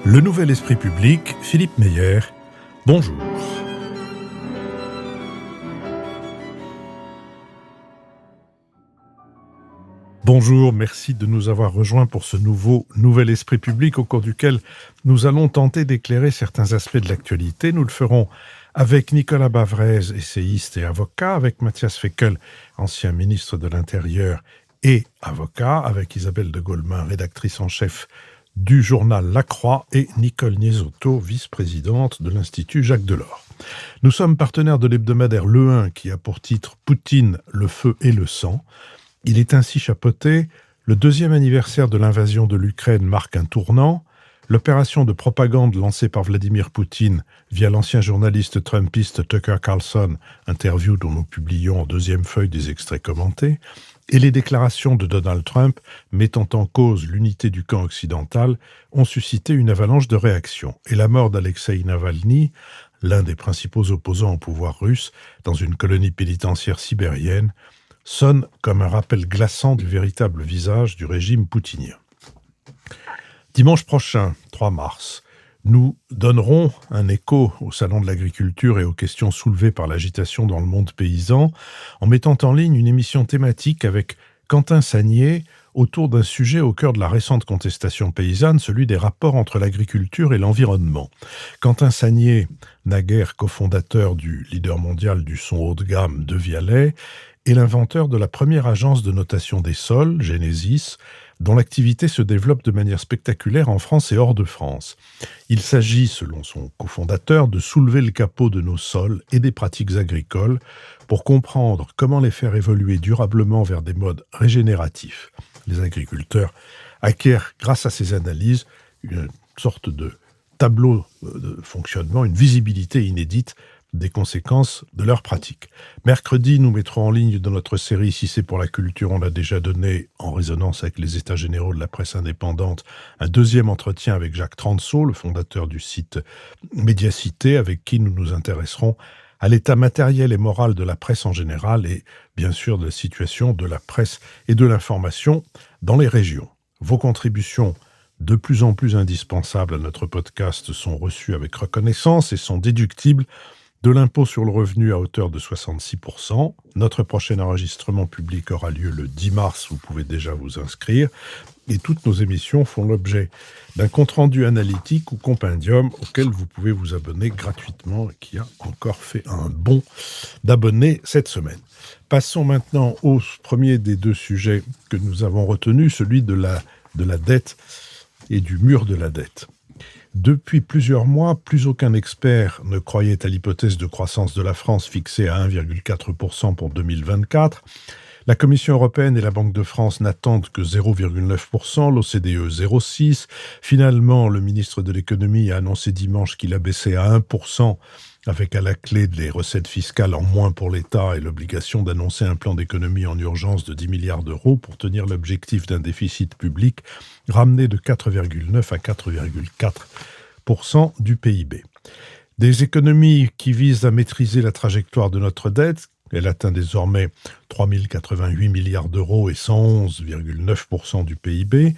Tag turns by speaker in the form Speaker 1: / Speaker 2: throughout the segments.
Speaker 1: Le Nouvel Esprit Public, Philippe Meyer, bonjour. Bonjour, merci de nous avoir rejoints pour ce Nouvel Esprit Public au cours duquel nous allons tenter d'éclairer certains aspects de l'actualité. Nous le ferons avec Nicolas Bavrez, essayiste et avocat, avec Mathias Fekl, ancien ministre de l'Intérieur et avocat, avec Isabelle de Golemin, rédactrice en chef du journal La Croix, et Nicole Niesotto, vice-présidente de l'Institut Jacques Delors. Nous sommes partenaires de l'hebdomadaire Le 1 qui a pour titre « Poutine, le feu et le sang ». Il est ainsi chapeauté « Le deuxième anniversaire de l'invasion de l'Ukraine marque un tournant ». L'opération de propagande lancée par Vladimir Poutine via l'ancien journaliste trumpiste Tucker Carlson, interview dont nous publions en deuxième feuille des extraits commentés, et les déclarations de Donald Trump mettant en cause l'unité du camp occidental ont suscité une avalanche de réactions. Et la mort d'Alexeï Navalny, l'un des principaux opposants au pouvoir russe, dans une colonie pénitentiaire sibérienne, sonne comme un rappel glaçant du véritable visage du régime poutinien. Dimanche prochain, 3 mars, nous donnerons un écho au Salon de l'Agriculture et aux questions soulevées par l'agitation dans le monde paysan en mettant en ligne une émission thématique avec Quentin Sagnier autour d'un sujet au cœur de la récente contestation paysanne, celui des rapports entre l'agriculture et l'environnement. Quentin Sagnier, naguère cofondateur du leader mondial du son haut de gamme De Vialet, est l'inventeur de la première agence de notation des sols, Genesis, dont l'activité se développe de manière spectaculaire en France et hors de France. Il s'agit, selon son cofondateur, de soulever le capot de nos sols et des pratiques agricoles pour comprendre comment les faire évoluer durablement vers des modes régénératifs. Les agriculteurs acquièrent, grâce à ces analyses, une sorte de tableau de fonctionnement, une visibilité inédite des conséquences de leurs pratiques. Mercredi, nous mettrons en ligne dans notre série Si c'est pour la culture, on l'a déjà donné, en résonance avec les états généraux de la presse indépendante, un deuxième entretien avec Jacques Transo, le fondateur du site Médiacité, avec qui nous nous intéresserons à l'état matériel et moral de la presse en général et bien sûr de la situation de la presse et de l'information dans les régions. Vos contributions de plus en plus indispensables à notre podcast sont reçues avec reconnaissance et sont déductibles de l'impôt sur le revenu à hauteur de 66%. Notre prochain enregistrement public aura lieu le 10 mars, vous pouvez déjà vous inscrire. Et toutes nos émissions font l'objet d'un compte-rendu analytique ou compendium auquel vous pouvez vous abonner gratuitement et qui a encore fait un bond d'abonnés cette semaine. Passons maintenant au premier des deux sujets que nous avons retenus, celui de la dette et du mur de la dette. Depuis plusieurs mois, plus aucun expert ne croyait à l'hypothèse de croissance de la France fixée à 1,4% pour 2024. La Commission européenne et la Banque de France n'attendent que 0,9%, l'OCDE 0,6%. Finalement, le ministre de l'économie a annoncé dimanche qu'il abaissait à 1%, avec à la clé des recettes fiscales en moins pour l'État et l'obligation d'annoncer un plan d'économie en urgence de 10 milliards d'euros pour tenir l'objectif d'un déficit public ramené de 4,9 à 4,4% du PIB. Des économies qui visent à maîtriser la trajectoire de notre dette. Elle atteint désormais 3 088 milliards d'euros et 111,9% du PIB.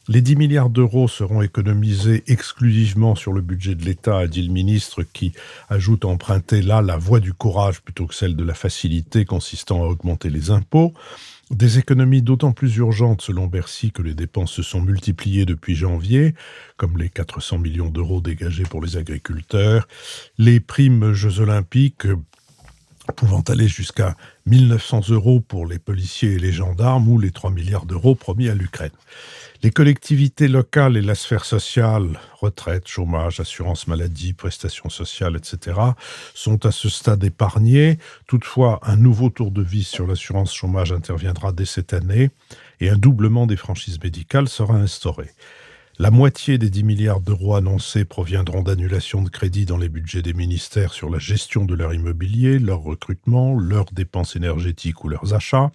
Speaker 1: Les 10 milliards d'euros seront économisés exclusivement sur le budget de l'État, a dit le ministre, qui ajoute emprunter là la voie du courage plutôt que celle de la facilité consistant à augmenter les impôts. Des économies d'autant plus urgentes selon Bercy que les dépenses se sont multipliées depuis janvier, comme les 400 millions d'euros dégagés pour les agriculteurs, les primes Jeux Olympiques pouvant aller jusqu'à 1 900 euros pour les policiers et les gendarmes ou les 3 milliards d'euros promis à l'Ukraine. Les collectivités locales et la sphère sociale, retraite, chômage, assurance maladie, prestations sociales, etc., sont à ce stade épargnées. Toutefois, un nouveau tour de vis sur l'assurance chômage interviendra dès cette année et un doublement des franchises médicales sera instauré. La moitié des 10 milliards d'euros annoncés proviendront d'annulations de crédits dans les budgets des ministères sur la gestion de leur immobilier, leur recrutement, leurs dépenses énergétiques ou leurs achats.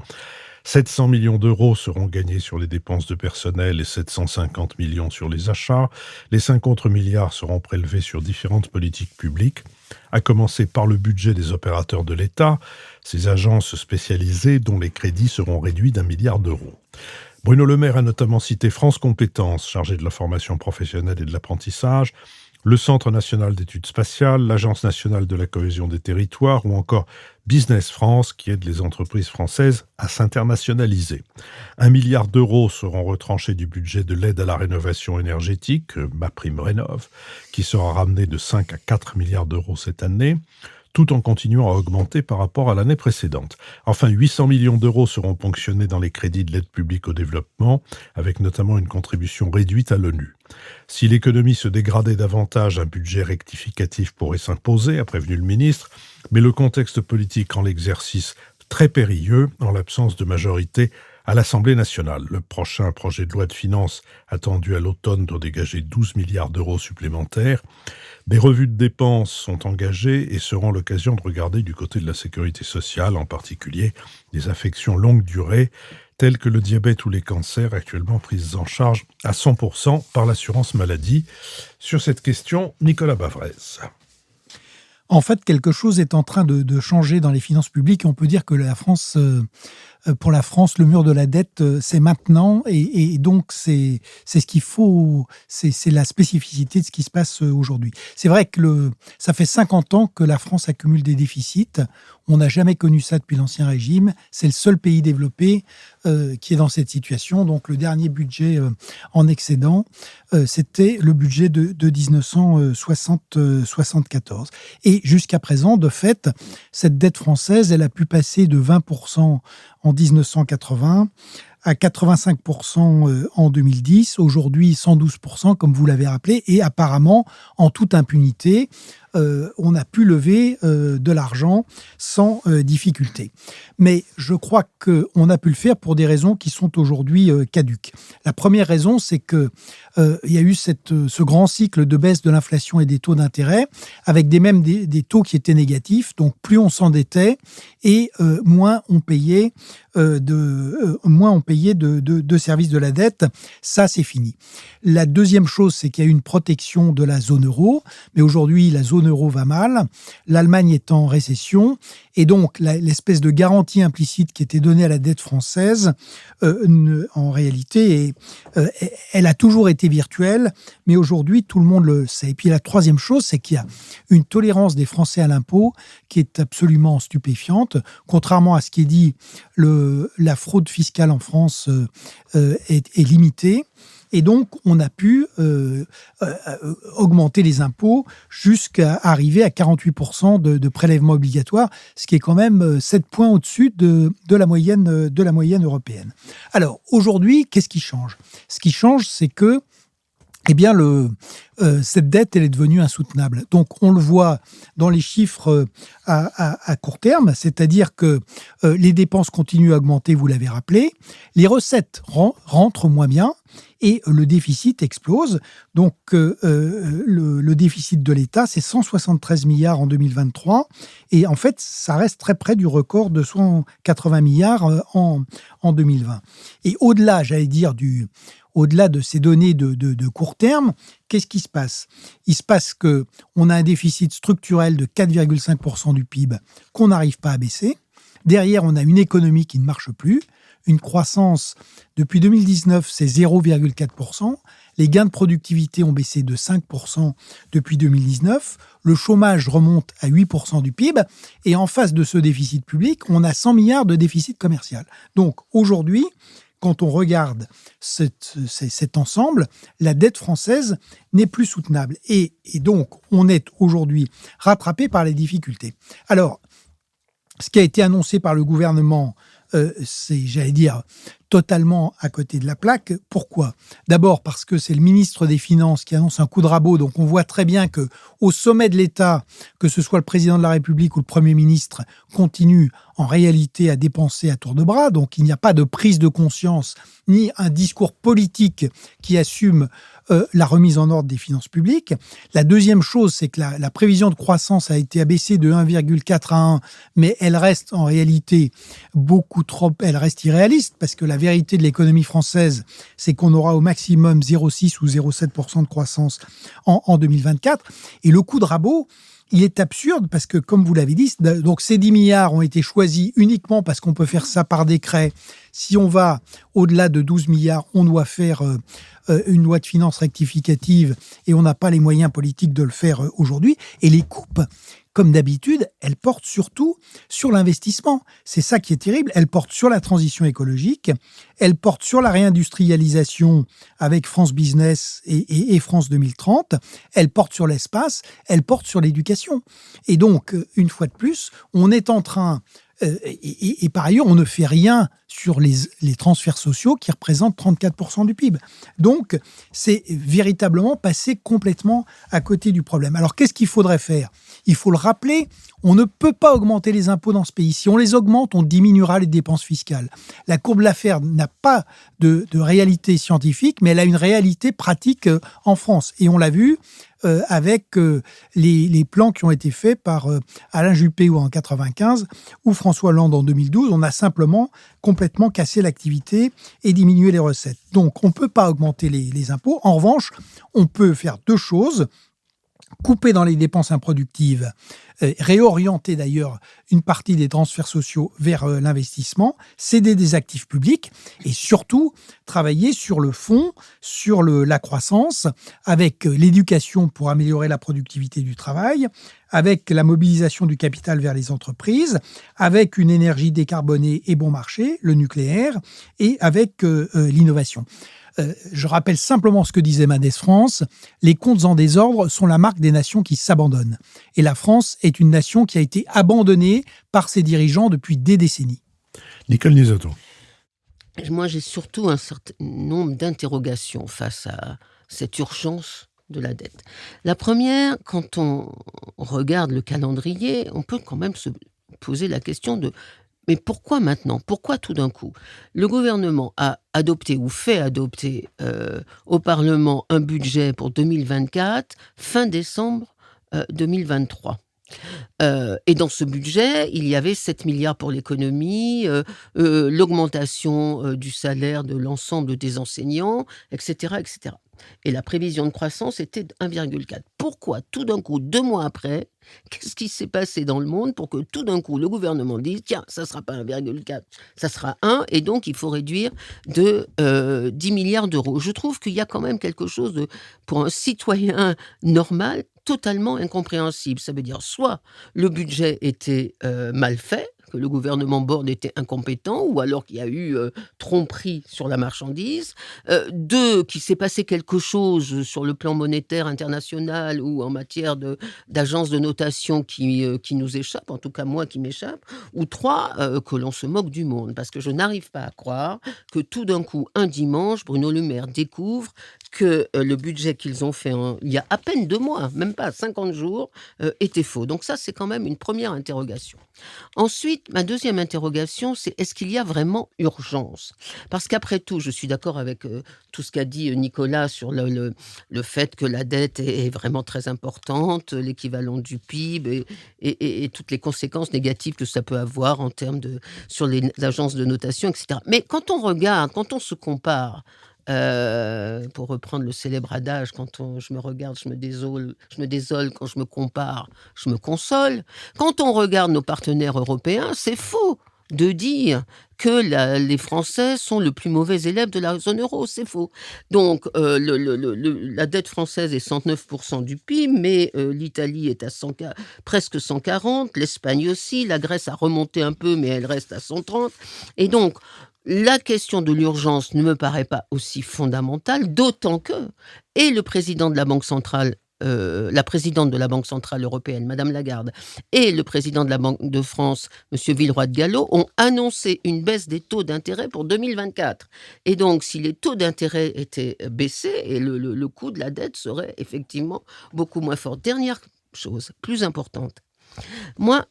Speaker 1: 700 millions d'euros seront gagnés sur les dépenses de personnel et 750 millions sur les achats. Les 5 autres milliards seront prélevés sur différentes politiques publiques, à commencer par le budget des opérateurs de l'État, ces agences spécialisées dont les crédits seront réduits d'1 milliard d'euros. Bruno Le Maire a notamment cité France Compétences, chargé de la formation professionnelle et de l'apprentissage, le Centre national d'études spatiales, l'Agence nationale de la cohésion des territoires ou encore Business France qui aide les entreprises françaises à s'internationaliser. 1 milliard d'euros seront retranchés du budget de l'aide à la rénovation énergétique, MaPrimeRénov', qui sera ramené de 5 à 4 milliards d'euros cette année, tout en continuant à augmenter par rapport à l'année précédente. Enfin, 800 millions d'euros seront ponctionnés dans les crédits de l'aide publique au développement, avec notamment une contribution réduite à l'ONU. Si l'économie se dégradait davantage, un budget rectificatif pourrait s'imposer, a prévenu le ministre, mais le contexte politique rend l'exercice très périlleux en l'absence de majorité à l'Assemblée nationale. Le prochain projet de loi de finances attendu à l'automne doit dégager 12 milliards d'euros supplémentaires. Des revues de dépenses sont engagées et seront l'occasion de regarder du côté de la sécurité sociale, en particulier des affections longue durée, telles que le diabète ou les cancers, actuellement prises en charge à 100% par l'assurance maladie. Sur cette question, Nicolas Bavrez.
Speaker 2: En fait, quelque chose est en train de changer dans les finances publiques. On peut dire que pour la France, le mur de la dette, c'est maintenant. Et donc, c'est ce qu'il faut. C'est la spécificité de ce qui se passe aujourd'hui. C'est vrai que ça fait 50 ans que la France accumule des déficits. On n'a jamais connu ça depuis l'Ancien Régime. C'est le seul pays développé qui est dans cette situation. Donc, le dernier budget en excédent, c'était le budget de 1974. Et jusqu'à présent, de fait, cette dette française, elle a pu passer de 20% en 1980 à 85% en 2010, aujourd'hui 112%, comme vous l'avez rappelé, et apparemment, en toute impunité, on a pu lever de l'argent sans difficulté. Mais je crois qu'on a pu le faire pour des raisons qui sont aujourd'hui caduques. La première raison, c'est qu'il y a eu ce grand cycle de baisse de l'inflation et des taux d'intérêt, avec des taux qui étaient négatifs. Donc plus on s'endettait et moins on payait de services de la dette. Ça, c'est fini. La deuxième chose, c'est qu'il y a eu une protection de la zone euro, mais aujourd'hui, la zone euro va mal, l'Allemagne est en récession, et donc l'espèce de garantie implicite qui était donnée à la dette française, en réalité, elle a toujours été virtuelle, mais aujourd'hui, tout le monde le sait. Et puis la troisième chose, c'est qu'il y a une tolérance des Français à l'impôt qui est absolument stupéfiante. Contrairement à ce qui est dit, la fraude fiscale en France est limitée. Et donc, on a pu augmenter les impôts jusqu'à arriver à 48% de prélèvements obligatoires, ce qui est quand même 7 points au-dessus de la moyenne européenne. Alors, aujourd'hui, qu'est-ce qui change ? Ce qui change, c'est que cette dette, elle est devenue insoutenable. Donc, on le voit dans les chiffres à court terme, c'est-à-dire que les dépenses continuent à augmenter, vous l'avez rappelé, les recettes rentrent moins bien et le déficit explose. Donc, le déficit de l'État, c'est 173 milliards en 2023 et en fait, ça reste très près du record de 180 milliards en 2020. Et au-delà, au-delà de ces données de court terme, qu'est-ce qui se passe ? Il se passe qu'on a un déficit structurel de 4,5% du PIB qu'on n'arrive pas à baisser. Derrière, on a une économie qui ne marche plus. Une croissance, depuis 2019, c'est 0,4%. Les gains de productivité ont baissé de 5% depuis 2019. Le chômage remonte à 8% du PIB. Et en face de ce déficit public, on a 100 milliards de déficit commercial. Donc aujourd'hui, quand on regarde cet ensemble, la dette française n'est plus soutenable. Et donc, on est aujourd'hui rattrapé par les difficultés. Alors, ce qui a été annoncé par le gouvernement, c'est, totalement à côté de la plaque. Pourquoi ? D'abord parce que c'est le ministre des Finances qui annonce un coup de rabot. Donc on voit très bien que au sommet de l'État, que ce soit le président de la République ou le Premier ministre, continue en réalité à dépenser à tour de bras. Donc il n'y a pas de prise de conscience ni un discours politique qui assume la remise en ordre des finances publiques. La deuxième chose, c'est que la prévision de croissance a été abaissée de 1,4 à 1, mais elle reste en réalité elle reste irréaliste parce que la vérité de l'économie française, c'est qu'on aura au maximum 0,6 ou 0,7% de croissance en 2024. Et le coup de rabot, il est absurde parce que, comme vous l'avez dit, donc ces 10 milliards ont été choisis uniquement parce qu'on peut faire ça par décret. Si on va au-delà de 12 milliards, on doit faire une loi de finances rectificative et on n'a pas les moyens politiques de le faire aujourd'hui. Et les coupes, comme d'habitude, elles portent surtout sur l'investissement. C'est ça qui est terrible. Elles portent sur la transition écologique, elles portent sur la réindustrialisation avec France Business et France 2030, elles portent sur l'espace, elles portent sur l'éducation. Et donc, une fois de plus, on est en train... Et par ailleurs, on ne fait rien sur les transferts sociaux qui représentent 34% du PIB. Donc, c'est véritablement passer complètement à côté du problème. Alors, qu'est-ce qu'il faudrait faire ? Il faut le rappeler, on ne peut pas augmenter les impôts dans ce pays. Si on les augmente, on diminuera les dépenses fiscales. La courbe Laffer n'a pas de réalité scientifique, mais elle a une réalité pratique en France. Et on l'a vu avec les plans qui ont été faits par Alain Juppé en 1995 ou François Hollande en 2012. On a simplement complètement cassé l'activité et diminué les recettes. Donc, on ne peut pas augmenter les impôts. En revanche, on peut faire deux choses. Couper dans les dépenses improductives, réorienter d'ailleurs une partie des transferts sociaux vers l'investissement, céder des actifs publics et surtout travailler sur le fond, sur la croissance, avec l'éducation pour améliorer la productivité du travail, avec la mobilisation du capital vers les entreprises, avec une énergie décarbonée et bon marché, le nucléaire, et avec l'innovation. Je rappelle simplement ce que disait Mendes France, les comptes en désordre sont la marque des nations qui s'abandonnent. Et la France est une nation qui a été abandonnée par ses dirigeants depuis des décennies.
Speaker 1: Nicole Lisoto.
Speaker 3: Moi, j'ai surtout un certain nombre d'interrogations face à cette urgence de la dette. La première, quand on regarde le calendrier, on peut quand même se poser la question de mais pourquoi maintenant ? Pourquoi tout d'un coup ? Le gouvernement a adopté ou fait adopter au Parlement un budget pour 2024, fin décembre 2023. Et dans ce budget, il y avait 7 milliards pour l'économie, l'augmentation du salaire de l'ensemble des enseignants, etc., etc. Et la prévision de croissance était de 1,4. Pourquoi, tout d'un coup, 2 mois après, qu'est-ce qui s'est passé dans le monde pour que tout d'un coup, le gouvernement dise « Tiens, ça ne sera pas 1,4, ça sera 1, et donc il faut réduire de 10 milliards d'euros ». Je trouve qu'il y a quand même quelque chose de, pour un citoyen normal, totalement incompréhensible. Ça veut dire soit le budget était mal fait, que le gouvernement Borne était incompétent, ou alors qu'il y a eu tromperie sur la marchandise. 2, qu'il s'est passé quelque chose sur le plan monétaire international ou en matière d'agence de notation qui nous échappe, en tout cas moi qui m'échappe. Ou 3, que l'on se moque du monde. Parce que je n'arrive pas à croire que tout d'un coup, un dimanche, Bruno Le Maire découvre que le budget qu'ils ont fait il y a à peine 2 mois, même pas 50 jours, était faux. Donc ça, c'est quand même une première interrogation. Ensuite, ma deuxième interrogation, c'est est-ce qu'il y a vraiment urgence ? Parce qu'après tout, je suis d'accord avec tout ce qu'a dit Nicolas sur le fait que la dette est vraiment très importante, l'équivalent du PIB et toutes les conséquences négatives que ça peut avoir en termes sur les agences de notation, etc. Mais quand on regarde, quand on se compare, pour reprendre le célèbre adage, je me regarde, je me désole, quand je me compare, je me console. Quand on regarde nos partenaires européens, c'est faux de dire que les Français sont le plus mauvais élève de la zone euro, c'est faux. Donc, la dette française est 109% du PIB, mais l'Italie est à presque 140, l'Espagne aussi, la Grèce a remonté un peu, mais elle reste à 130. Et donc, la question de l'urgence ne me paraît pas aussi fondamentale, d'autant que le président de la Banque centrale, la présidente de la Banque centrale européenne, Madame Lagarde, et le président de la Banque de France, Monsieur Villeroy de Galhau, ont annoncé une baisse des taux d'intérêt pour 2024. Et donc, si les taux d'intérêt étaient baissés, et le coût de la dette serait effectivement beaucoup moins fort. Dernière chose, plus importante. Moi,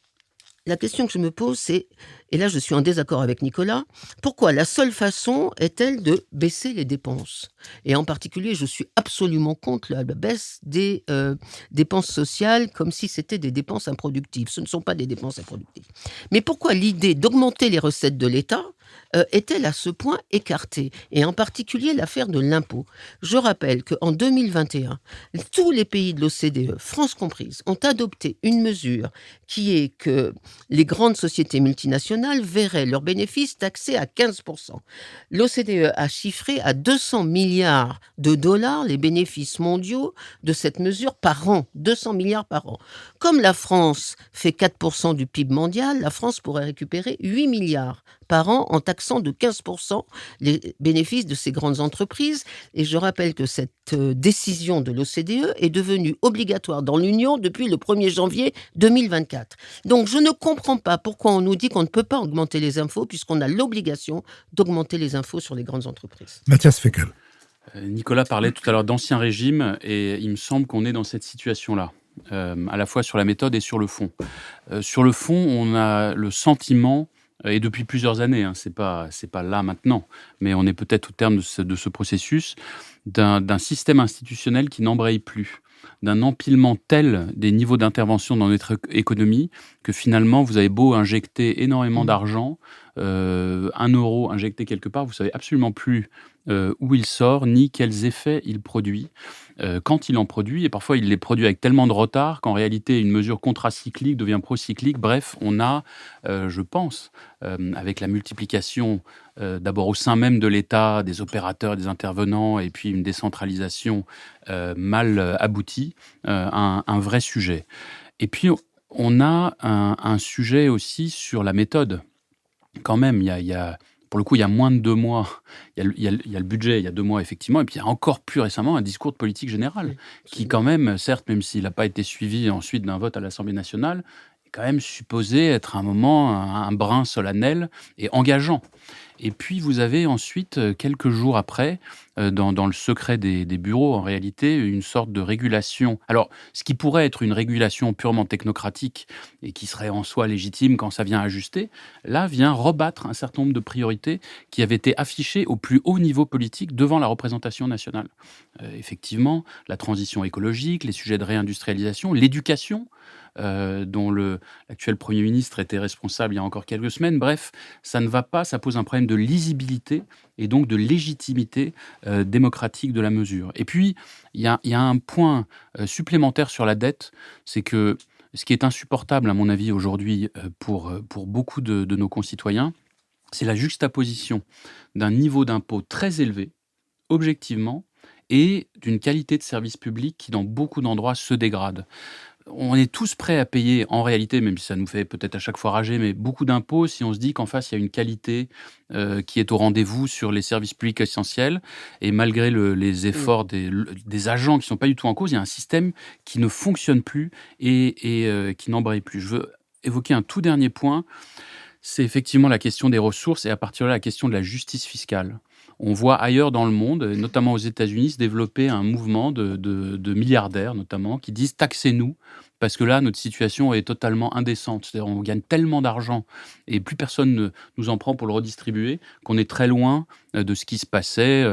Speaker 3: la question que je me pose, c'est, et là je suis en désaccord avec Nicolas, pourquoi la seule façon est-elle de baisser les dépenses ? Et en particulier, je suis absolument contre la baisse des dépenses sociales comme si c'était des dépenses improductives. Ce ne sont pas des dépenses improductives. Mais pourquoi l'idée d'augmenter les recettes de l'État est-elle à ce point écartée? Et en particulier l'affaire de l'impôt. Je rappelle qu'en 2021, tous les pays de l'OCDE, France comprise, ont adopté une mesure qui est que les grandes sociétés multinationales verraient leurs bénéfices taxés à 15%. L'OCDE a chiffré à 200 milliards de dollars les bénéfices mondiaux de cette mesure par an. 200 milliards par an. Comme la France fait 4% du PIB mondial, la France pourrait récupérer 8 milliards par an en taxant de 15% les bénéfices de ces grandes entreprises. Et je rappelle que cette décision de l'OCDE est devenue obligatoire dans l'Union depuis le 1er janvier 2024. Donc je ne comprends pas pourquoi on nous dit qu'on ne peut pas augmenter les impôts puisqu'on a l'obligation d'augmenter les impôts sur les grandes entreprises.
Speaker 1: Mathias Feckel.
Speaker 4: Nicolas parlait tout à l'heure d'ancien régime et il me semble qu'on est dans cette situation-là, à la fois sur la méthode et sur le fond. Sur le fond, on a le sentiment, et depuis plusieurs années, c'est pas là maintenant, mais on est peut-être au terme de ce processus, d'un système institutionnel qui n'embraye plus, d'un empilement tel des niveaux d'intervention dans notre économie que finalement, vous avez beau injecter énormément d'argent, 1 € injecté quelque part, vous savez absolument plus où il sort, ni quels effets il produit, quand il en produit, et parfois il les produit avec tellement de retard qu'en réalité une mesure contracyclique devient procyclique. Bref, on a, je pense, avec la multiplication d'abord au sein même de l'État, des opérateurs, des intervenants, et puis une décentralisation mal aboutie, un vrai sujet. Et puis on a un sujet aussi sur la méthode. Quand même, pour le coup, il y a moins de 2 mois, il y a le budget, il y a 2 mois, effectivement, et puis il y a encore plus récemment un discours de politique générale, qui quand même, certes, même s'il n'a pas été suivi ensuite d'un vote à l'Assemblée nationale, est quand même supposé être un moment, un brin solennel et engageant. Et puis, vous avez ensuite, quelques jours après, dans le secret des bureaux, en réalité, une sorte de régulation. Alors, ce qui pourrait être une régulation purement technocratique et qui serait en soi légitime quand ça vient ajuster, là, vient rebattre un certain nombre de priorités qui avaient été affichées au plus haut niveau politique devant la représentation nationale. Effectivement, la transition écologique, les sujets de réindustrialisation, l'éducation, dont l'actuel Premier ministre était responsable il y a encore quelques semaines. Bref, ça ne va pas, ça pose un problème de lisibilité et donc de légitimité démocratique de la mesure. Et puis, il y a un point supplémentaire sur la dette, c'est que ce qui est insupportable, à mon avis, aujourd'hui, pour beaucoup de nos concitoyens, c'est la juxtaposition d'un niveau d'impôt très élevé, objectivement, et d'une qualité de service public qui, dans beaucoup d'endroits, se dégrade. On est tous prêts à payer, en réalité, même si ça nous fait peut-être à chaque fois rager, mais beaucoup d'impôts si on se dit qu'en face, il y a une qualité qui est au rendez-vous sur les services publics essentiels. Et malgré les efforts des agents qui ne sont pas du tout en cause, il y a un système qui ne fonctionne plus et qui n'embraye plus. Je veux évoquer un tout dernier point. C'est effectivement la question des ressources et à partir de là, la question de la justice fiscale. On voit ailleurs dans le monde, notamment aux États-Unis, se développer un mouvement de milliardaires, notamment, qui disent « taxez-nous », parce que là, notre situation est totalement indécente. C'est-à-dire on gagne tellement d'argent et plus personne ne nous en prend pour le redistribuer qu'on est très loin de ce qui se passait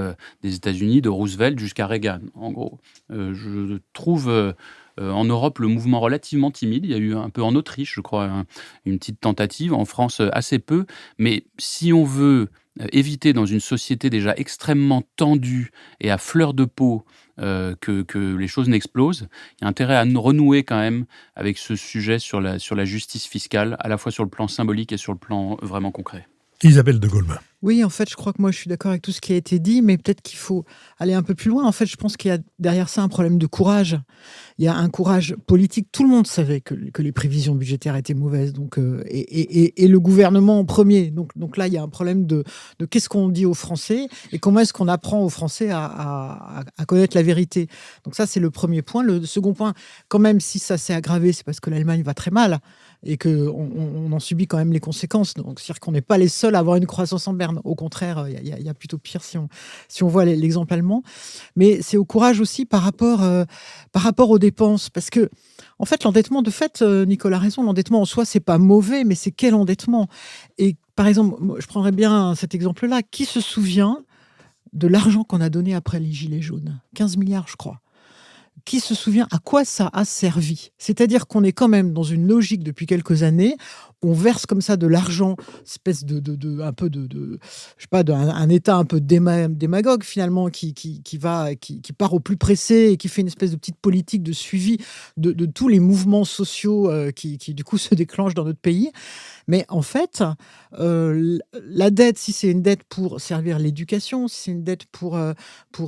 Speaker 4: des États-Unis, de Roosevelt jusqu'à Reagan, en gros. Je trouve en Europe le mouvement relativement timide. Il y a eu un peu en Autriche, je crois, une petite tentative. En France, assez peu. Mais si on veut éviter dans une société déjà extrêmement tendue et à fleur de peau que les choses n'explosent, il y a intérêt à renouer quand même avec ce sujet sur la justice fiscale, à la fois sur le plan symbolique et sur le plan vraiment concret.
Speaker 1: Isabelle de Golemin.
Speaker 5: Oui, en fait, je crois que moi, je suis d'accord avec tout ce qui a été dit, mais peut-être qu'il faut aller un peu plus loin. En fait, je pense qu'il y a derrière ça un problème de courage. Il y a un courage politique. Tout le monde savait que les prévisions budgétaires étaient mauvaises, donc, et le gouvernement en premier. Donc là, il y a un problème de qu'est-ce qu'on dit aux Français et comment est-ce qu'on apprend aux Français à connaître la vérité. Donc ça, c'est le premier point. Le second point, quand même, si ça s'est aggravé, c'est parce que l'Allemagne va très mal et qu'on en subit quand même les conséquences. Donc, c'est-à-dire qu'on n'est pas les seuls à avoir une croissance en berne. Au contraire, il y a plutôt pire si on voit l'exemple allemand. Mais c'est au courage aussi par rapport aux dépenses. Parce que, en fait, l'endettement, de fait, Nicolas a raison, l'endettement en soi, c'est pas mauvais, mais c'est quel endettement? Et par exemple, je prendrais bien cet exemple-là. Qui se souvient de l'argent qu'on a donné après les Gilets jaunes? 15 milliards, je crois. Qui se souvient à quoi ça a servi? C'est-à-dire qu'on est quand même dans une logique depuis quelques années on verse comme ça de l'argent, espèce un peu je sais pas, un État un peu démagogue finalement qui part au plus pressé et qui fait une espèce de petite politique de suivi de tous les mouvements sociaux qui du coup se déclenchent dans notre pays. Mais en fait, la dette, si c'est une dette pour servir l'éducation, si c'est une dette pour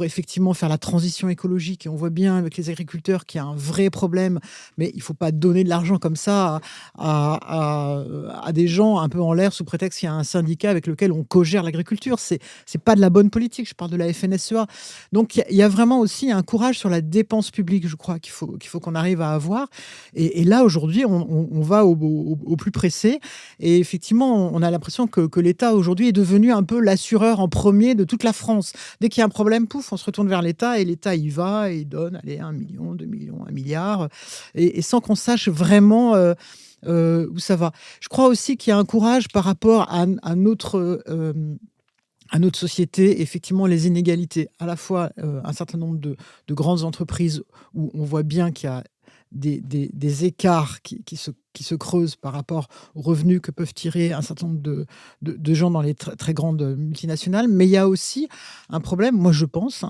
Speaker 5: effectivement faire la transition écologique, et on voit bien avec les agriculteurs qu'il y a un vrai problème, mais il ne faut pas donner de l'argent comme ça à des gens un peu en l'air sous prétexte qu'il y a un syndicat avec lequel on co-gère l'agriculture. C'est pas de la bonne politique, je parle de la FNSEA. Donc il y a vraiment aussi un courage sur la dépense publique, je crois, qu'il faut qu'on arrive à avoir. Et là, aujourd'hui, on va au plus pressé. Et effectivement, on a l'impression que l'État aujourd'hui est devenu un peu l'assureur en premier de toute la France. Dès qu'il y a un problème, pouf, on se retourne vers l'État et l'État y va et il donne, allez, 1 million, 2 millions, 1 milliard, et sans qu'on sache vraiment où ça va. Je crois aussi qu'il y a un courage par rapport à notre société, effectivement, les inégalités. À la fois un certain nombre de grandes entreprises où on voit bien qu'il y a des écarts qui se creusent par rapport aux revenus que peuvent tirer un certain nombre de gens dans les très grandes multinationales. Mais il y a aussi un problème, moi je pense,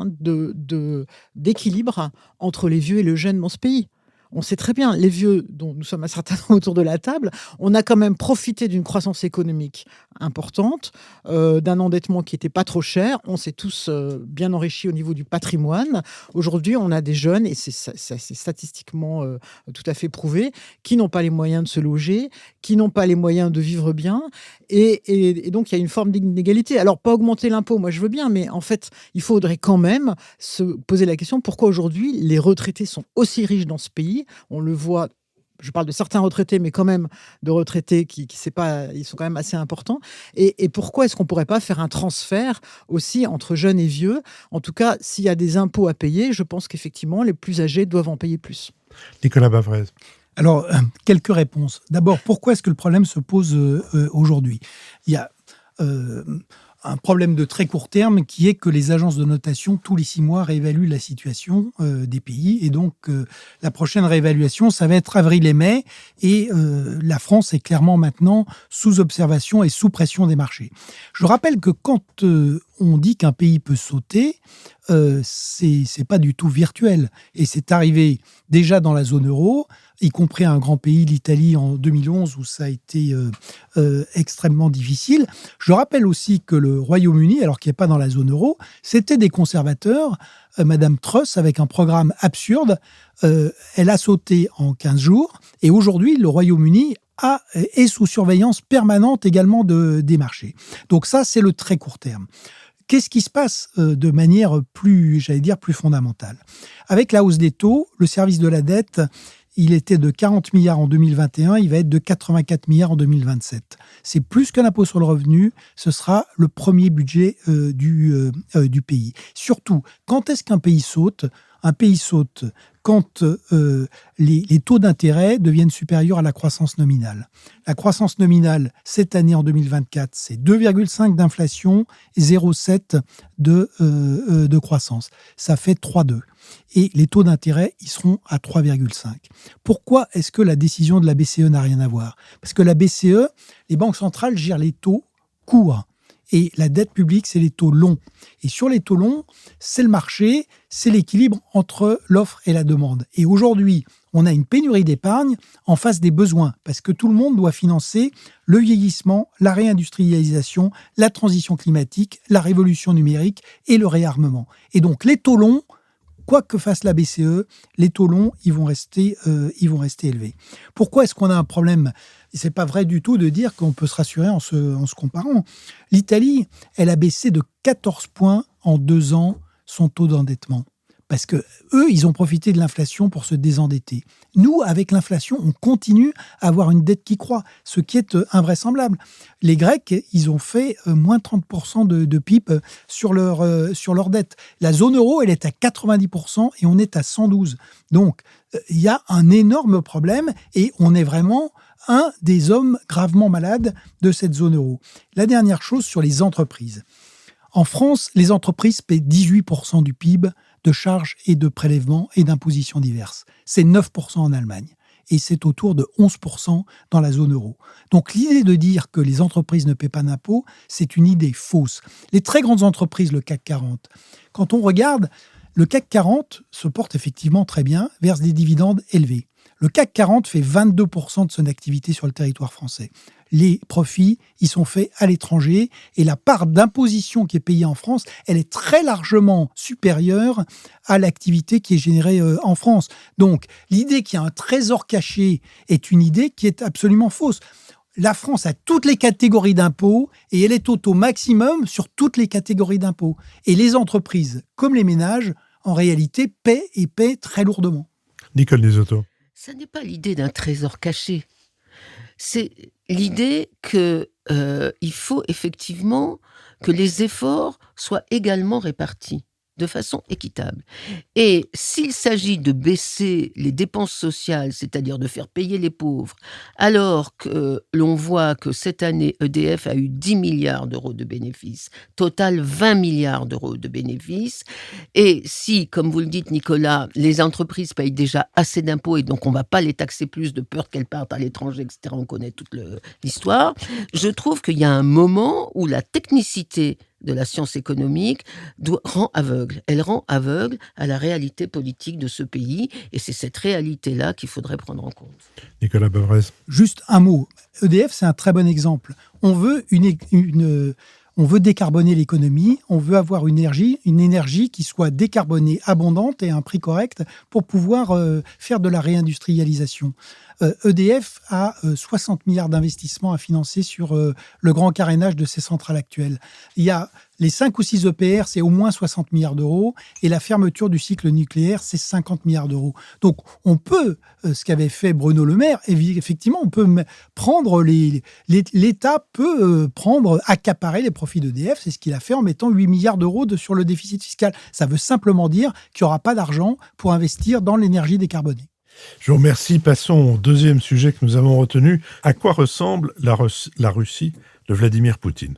Speaker 5: d'équilibre entre les vieux et les jeunes dans ce pays. On sait très bien, les vieux, dont nous sommes un certain nombre autour de la table, on a quand même profité d'une croissance économique importante, d'un endettement qui n'était pas trop cher. On s'est tous bien enrichis au niveau du patrimoine. Aujourd'hui, on a des jeunes, et c'est statistiquement tout à fait prouvé, qui n'ont pas les moyens de se loger, qui n'ont pas les moyens de vivre bien. Et donc, il y a une forme d'inégalité. Alors, pas augmenter l'impôt, moi je veux bien, mais en fait, il faudrait quand même se poser la question pourquoi aujourd'hui les retraités sont aussi riches dans ce pays. On le voit, je parle de certains retraités, mais quand même de retraités qui c'est pas, ils sont quand même assez importants. Et pourquoi est-ce qu'on pourrait pas faire un transfert aussi entre jeunes et vieux? En tout cas, s'il y a des impôts à payer, je pense qu'effectivement, les plus âgés doivent en payer plus.
Speaker 1: Nicolas Bavrez.
Speaker 2: Alors, quelques réponses. D'abord, pourquoi est-ce que le problème se pose aujourd'hui? Il y a un problème de très court terme qui est que les agences de notation, tous les 6 mois, réévaluent la situation des pays. Et donc, la prochaine réévaluation, ça va être avril et mai. Et la France est clairement maintenant sous observation et sous pression des marchés. Je rappelle que quand on dit qu'un pays peut sauter, c'est pas du tout virtuel. Et c'est arrivé déjà dans la zone euro, y compris à un grand pays, l'Italie, en 2011, où ça a été extrêmement difficile. Je rappelle aussi que le Royaume-Uni, alors qu'il n'est pas dans la zone euro, c'était des conservateurs. Madame Truss, avec un programme absurde, elle a sauté en 15 jours. Et aujourd'hui, le Royaume-Uni est sous surveillance permanente également des marchés. Donc ça, c'est le très court terme. Qu'est-ce qui se passe de manière plus fondamentale? Avec la hausse des taux, le service de la dette, il était de 40 milliards en 2021, il va être de 84 milliards en 2027. C'est plus qu'un impôt sur le revenu, ce sera le premier budget du pays. Surtout, quand est-ce qu'un pays saute? Un pays saute quand les taux d'intérêt deviennent supérieurs à la croissance nominale. La croissance nominale, cette année en 2024, c'est 2,5 d'inflation et 0,7 de croissance. Ça fait 3,2. Et les taux d'intérêt, ils seront à 3,5. Pourquoi est-ce que la décision de la BCE n'a rien à voir? Parce que la BCE, les banques centrales gèrent les taux courts. Et la dette publique, c'est les taux longs. Et sur les taux longs, c'est le marché, c'est l'équilibre entre l'offre et la demande. Et aujourd'hui, on a une pénurie d'épargne en face des besoins, parce que tout le monde doit financer le vieillissement, la réindustrialisation, la transition climatique, la révolution numérique et le réarmement. Et donc les taux longs, quoi que fasse la BCE, les taux longs, ils vont rester élevés. Pourquoi est-ce qu'on a un problème? C'est pas vrai du tout de dire qu'on peut se rassurer en se comparant. L'Italie, elle a baissé de 14 points en 2 ans son taux d'endettement. Parce que eux, ils ont profité de l'inflation pour se désendetter. Nous, avec l'inflation, on continue à avoir une dette qui croît, ce qui est invraisemblable. Les Grecs, ils ont fait moins 30% de PIB sur leur dette. La zone euro, elle est à 90% et on est à 112. Donc, il y a un énorme problème et on est vraiment un des hommes gravement malades de cette zone euro. La dernière chose sur les entreprises. En France, les entreprises paient 18% du PIB de charges et de prélèvements et d'impositions diverses. C'est 9% en Allemagne. et c'est autour de 11% dans la zone euro. Donc l'idée de dire que les entreprises ne paient pas d'impôts, c'est une idée fausse. Les très grandes entreprises, le CAC 40, quand on regarde, le CAC 40 se porte effectivement très bien, verse des dividendes élevés. Le CAC 40 fait 22% de son activité sur le territoire français. Les profits, ils sont faits à l'étranger et la part d'imposition qui est payée en France, elle est très largement supérieure à l'activité qui est générée en France. Donc, l'idée qu'il y a un trésor caché est une idée qui est absolument fausse. La France a toutes les catégories d'impôts et elle est au taux maximum sur toutes les catégories d'impôts. Et les entreprises, comme les ménages, en réalité, paient et paient très lourdement.
Speaker 1: Nicole Desautos.
Speaker 3: Ça n'est pas l'idée d'un trésor caché. C'est l'idée qu'il faut effectivement que les efforts soient également répartis de façon équitable. Et s'il s'agit de baisser les dépenses sociales, c'est-à-dire de faire payer les pauvres, alors que l'on voit que cette année, EDF a eu 10 milliards d'euros de bénéfices, total 20 milliards d'euros de bénéfices, et si, comme vous le dites Nicolas, les entreprises payent déjà assez d'impôts et donc on ne va pas les taxer plus de peur qu'elles partent à l'étranger, etc., on connaît toute l'histoire, je trouve qu'il y a un moment où la technicité de la science économique rend aveugle. Elle rend aveugle à la réalité politique de ce pays et c'est cette réalité-là qu'il faudrait prendre en compte.
Speaker 1: Nicolas Bavrez.
Speaker 2: Juste un mot. EDF, c'est un très bon exemple. On veut on veut décarboner l'économie, on veut avoir une énergie qui soit décarbonée, abondante et à un prix correct pour pouvoir faire de la réindustrialisation. EDF a 60 milliards d'investissements à financer sur le grand carénage de ses centrales actuelles. Il y a les 5 ou 6 EPR, c'est au moins 60 milliards d'euros, et la fermeture du cycle nucléaire, c'est 50 milliards d'euros. Donc, on peut, ce qu'avait fait Bruno Le Maire, effectivement, on peut prendre l'État peut accaparer les profits d'EDF, c'est ce qu'il a fait en mettant 8 milliards d'euros sur le déficit fiscal. Ça veut simplement dire qu'il n'y aura pas d'argent pour investir dans l'énergie décarbonée.
Speaker 1: Je vous remercie. Passons au deuxième sujet que nous avons retenu. À quoi ressemble la Russie de Vladimir Poutine ?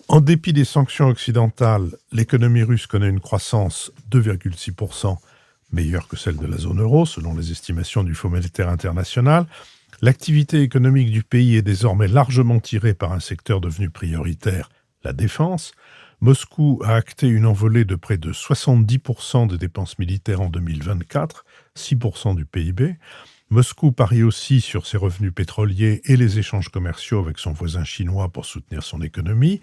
Speaker 1: En dépit des sanctions occidentales, l'économie russe connaît une croissance de 2,6%, meilleure que celle de la zone euro, selon les estimations du Fonds monétaire international. L'activité économique du pays est désormais largement tirée par un secteur devenu prioritaire, la défense. Moscou a acté une envolée de près de 70% des dépenses militaires en 2024, 6% du PIB. Moscou parie aussi sur ses revenus pétroliers et les échanges commerciaux avec son voisin chinois pour soutenir son économie.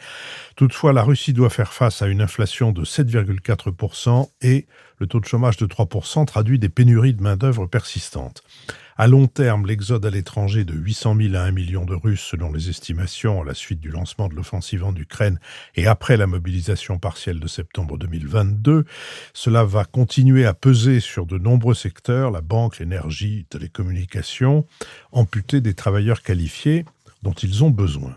Speaker 1: Toutefois, la Russie doit faire face à une inflation de 7,4% et le taux de chômage de 3% traduit des pénuries de main-d'œuvre persistantes. À long terme, l'exode à l'étranger de 800 000 à 1 million de Russes, selon les estimations, à la suite du lancement de l'offensive en Ukraine et après la mobilisation partielle de septembre 2022, cela va continuer à peser sur de nombreux secteurs, la banque, l'énergie, télécommunications, amputés des travailleurs qualifiés dont ils ont besoin.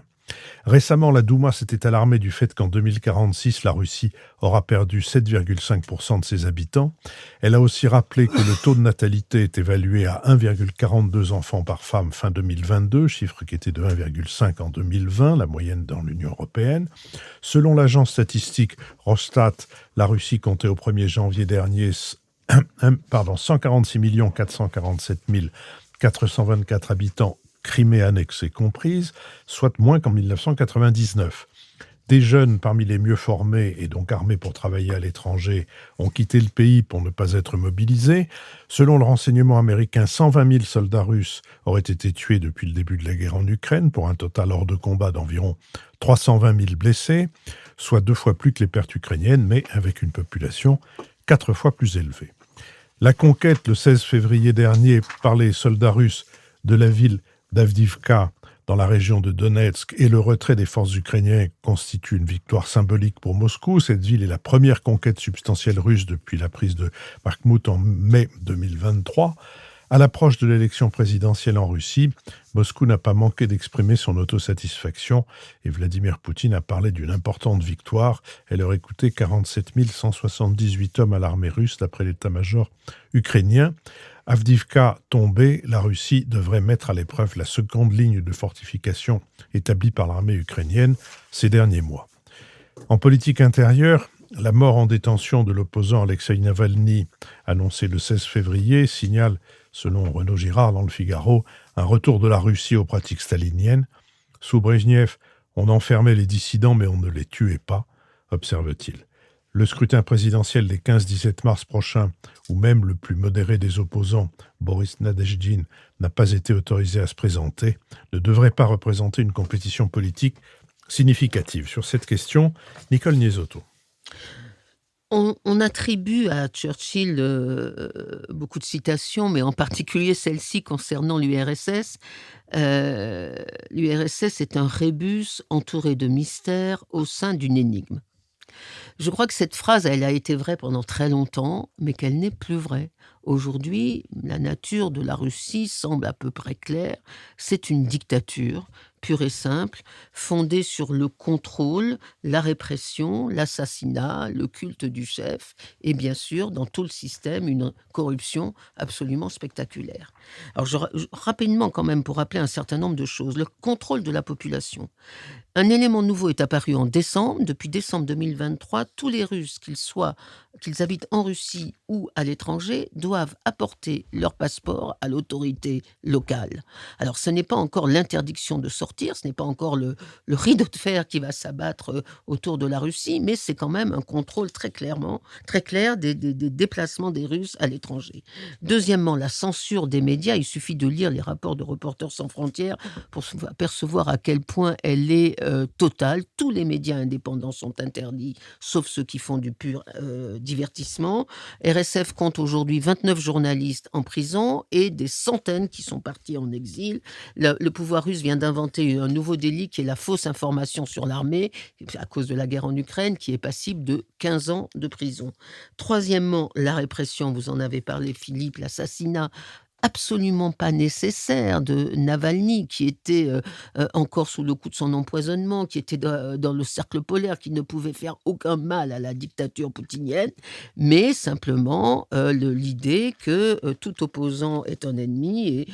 Speaker 1: Récemment, la Douma s'était alarmée du fait qu'en 2046, la Russie aura perdu 7,5% de ses habitants. Elle a aussi rappelé que le taux de natalité est évalué à 1,42 enfants par femme fin 2022, chiffre qui était de 1,5 en 2020, la moyenne dans l'Union européenne. Selon l'agence statistique Rosstat, la Russie comptait au 1er janvier dernier 146 447 424 habitants, Crimée annexée comprise, soit moins qu'en 1999. Des jeunes parmi les mieux formés et donc armés pour travailler à l'étranger ont quitté le pays pour ne pas être mobilisés. Selon le renseignement américain, 120 000 soldats russes auraient été tués depuis le début de la guerre en Ukraine, pour un total hors de combat d'environ 320 000 blessés, soit 2 fois plus que les pertes ukrainiennes, mais avec une population 4 fois plus élevée. La conquête, le 16 février dernier, par les soldats russes de la ville d'Avdiivka, dans la région de Donetsk, et le retrait des forces ukrainiennes constituent une victoire symbolique pour Moscou. Cette ville est la première conquête substantielle russe depuis la prise de Bakhmout en mai 2023. À l'approche de l'élection présidentielle en Russie, Moscou n'a pas manqué d'exprimer son autosatisfaction et Vladimir Poutine a parlé d'une importante victoire. Elle aurait coûté 47 178 hommes à l'armée russe, d'après l'état-major ukrainien. Avdiivka tombée, la Russie devrait mettre à l'épreuve la seconde ligne de fortification établie par l'armée ukrainienne ces derniers mois. En politique intérieure, la mort en détention de l'opposant Alexeï Navalny, annoncée le 16 février, signale Selon Renaud Girard dans Le Figaro, un retour de la Russie aux pratiques staliniennes. Sous Brejnev, on enfermait les dissidents mais on ne les tuait pas, observe-t-il. Le scrutin présidentiel des 15-17 mars prochains, où même le plus modéré des opposants, Boris Nadezhdin, n'a pas été autorisé à se présenter, ne devrait pas représenter une compétition politique significative. Sur cette question, Nicole Niesotto.
Speaker 3: On attribue à Churchill beaucoup de citations, mais en particulier celle-ci concernant l'URSS. L'URSS est un rébus entouré de mystères au sein d'une énigme. Je crois que cette phrase, elle a été vraie pendant très longtemps, mais qu'elle n'est plus vraie. Aujourd'hui, la nature de la Russie semble à peu près claire. C'est une dictature pure et simple, fondée sur le contrôle, la répression, l'assassinat, le culte du chef et bien sûr, dans tout le système, une corruption absolument spectaculaire. Alors, rapidement quand même, pour rappeler un certain nombre de choses. Le contrôle de la population. Un élément nouveau est apparu en décembre. Depuis décembre 2023, tous les Russes, qu'ils habitent en Russie ou à l'étranger, doivent apporter leur passeport à l'autorité locale. Alors, ce n'est pas encore l'interdiction de sortir, ce n'est pas encore le rideau de fer qui va s'abattre autour de la Russie, mais c'est quand même un contrôle très clair des déplacements des Russes à l'étranger. Deuxièmement, la censure des médias. Il suffit de lire les rapports de Reporters sans frontières pour apercevoir à quel point elle est totale. Tous les médias indépendants sont interdits, sauf ceux qui font du pur divertissement. RSF compte aujourd'hui 29 journalistes en prison et des centaines qui sont partis en exil. Le pouvoir russe vient d'inventer un nouveau délit qui est la fausse information sur l'armée, à cause de la guerre en Ukraine, qui est passible de 15 ans de prison. Troisièmement, la répression, vous en avez parlé Philippe, l'assassinat absolument pas nécessaire de Navalny, qui était encore sous le coup de son empoisonnement, qui était dans le cercle polaire, qui ne pouvait faire aucun mal à la dictature poutinienne, mais simplement l'idée que tout opposant est un ennemi, et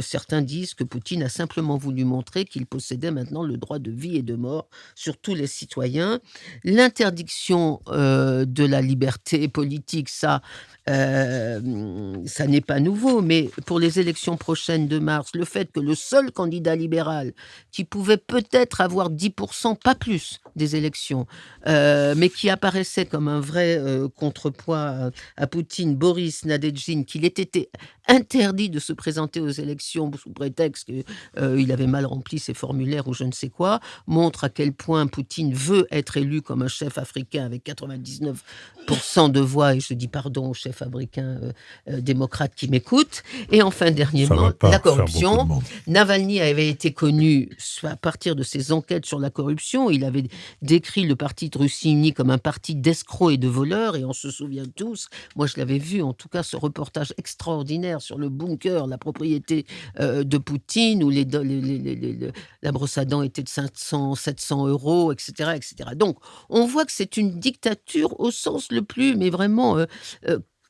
Speaker 3: certains disent que Poutine a simplement voulu montrer qu'il possédait maintenant le droit de vie et de mort sur tous les citoyens. L'interdiction de la liberté politique, ça n'est pas nouveau, mais pour les élections prochaines de mars, le fait que le seul candidat libéral qui pouvait peut-être avoir 10%, pas plus, des élections, mais qui apparaissait comme un vrai contrepoids à Poutine, Boris Nadezhdin, qu'il ait été interdit de se présenter aux élections sous prétexte qu'il avait mal rempli ses formulaires ou je ne sais quoi, montre à quel point Poutine veut être élu comme un chef africain avec 99% de voix, et je dis pardon aux chefs africains démocrates qui m'écoutent. Et enfin, dernièrement, la corruption. Navalny avait été connu à partir de ses enquêtes sur la corruption. Il avait décrit le parti de Russie Unie comme un parti d'escrocs et de voleurs, et on se souvient tous, moi je l'avais vu en tout cas, ce reportage extraordinaire sur le bunker, la propriété de Poutine, où la brosse à dents était de 500, 700 euros, etc., etc. Donc, on voit que c'est une dictature au sens le plus, mais vraiment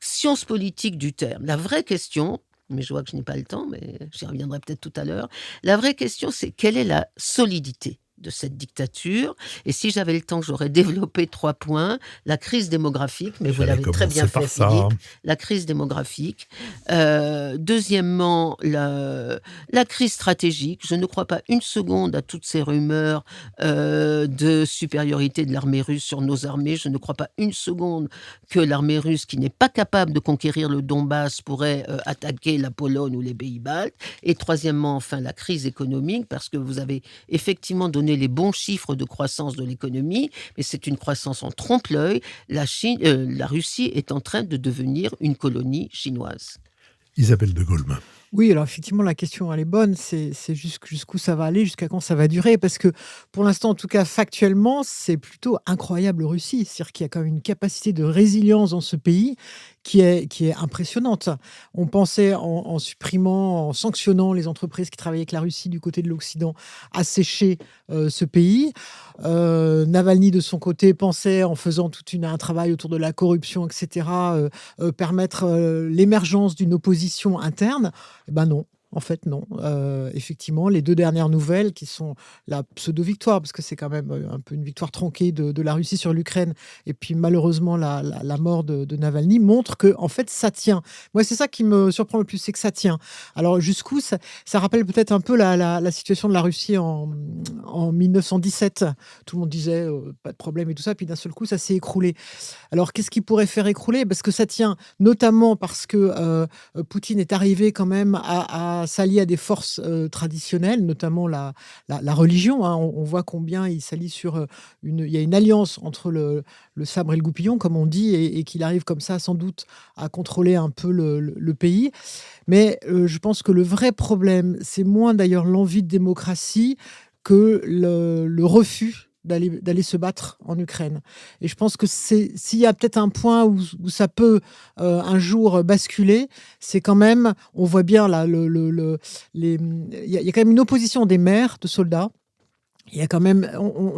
Speaker 3: science politique du terme. La vraie question, mais je vois que je n'ai pas le temps, mais j'y reviendrai peut-être tout à l'heure, la vraie question, c'est quelle est la solidité de cette dictature? Et si j'avais le temps, j'aurais développé 3 points. La crise démographique, mais vous l'avez très bien fait, Philippe. La crise démographique. Deuxièmement, la crise stratégique. Je ne crois pas une seconde à toutes ces rumeurs de supériorité de l'armée russe sur nos armées. Je ne crois pas une seconde que l'armée russe, qui n'est pas capable de conquérir le Donbass, pourrait attaquer la Pologne ou les Pays-Baltes. Et troisièmement, enfin, la crise économique, parce que vous avez effectivement donné les bons chiffres de croissance de l'économie, mais c'est une croissance en trompe-l'œil. La Russie est en train de devenir une colonie chinoise.
Speaker 1: Isabelle de Golemin.
Speaker 5: Oui, alors effectivement, la question, elle est bonne. C'est jusqu'où ça va aller, jusqu'à quand ça va durer. Parce que pour l'instant, en tout cas, factuellement, c'est plutôt incroyable, Russie. C'est-à-dire qu'il y a quand même une capacité de résilience dans ce pays qui est impressionnante. On pensait, en supprimant, en sanctionnant les entreprises qui travaillaient avec la Russie du côté de l'Occident, assécher ce pays. Navalny, de son côté, pensait, en faisant un travail autour de la corruption, etc., permettre l'émergence d'une opposition interne. Eh ben non. En fait, non. Effectivement, les 2 dernières nouvelles qui sont la pseudo-victoire, parce que c'est quand même, un peu une victoire tronquée de la Russie sur l'Ukraine et puis malheureusement la mort de Navalny montrent qu'en fait ça tient. Moi, c'est ça qui me surprend le plus, c'est que ça tient. Alors jusqu'où ça rappelle peut-être un peu la situation de la Russie en 1917. Tout le monde disait, «Pas de problème» et tout ça, puis d'un seul coup ça s'est écroulé. Alors qu'est-ce qui pourrait faire écrouler? Parce que ça tient notamment parce que, Poutine est arrivé quand même à s'allier à des forces, traditionnelles, notamment la religion, hein. On voit combien il s'allie sur, il y a une alliance entre le sabre et le goupillon, comme on dit, et qu'il arrive comme ça, sans doute, à contrôler un peu le pays. Mais, je pense que le vrai problème, c'est moins d'ailleurs l'envie de démocratie que le refus d'aller se battre en Ukraine. Et je pense que s'il y a peut-être un point où ça peut, un jour, basculer, c'est quand même, on voit bien là il y a quand même une opposition des maires de soldats. Il y a quand même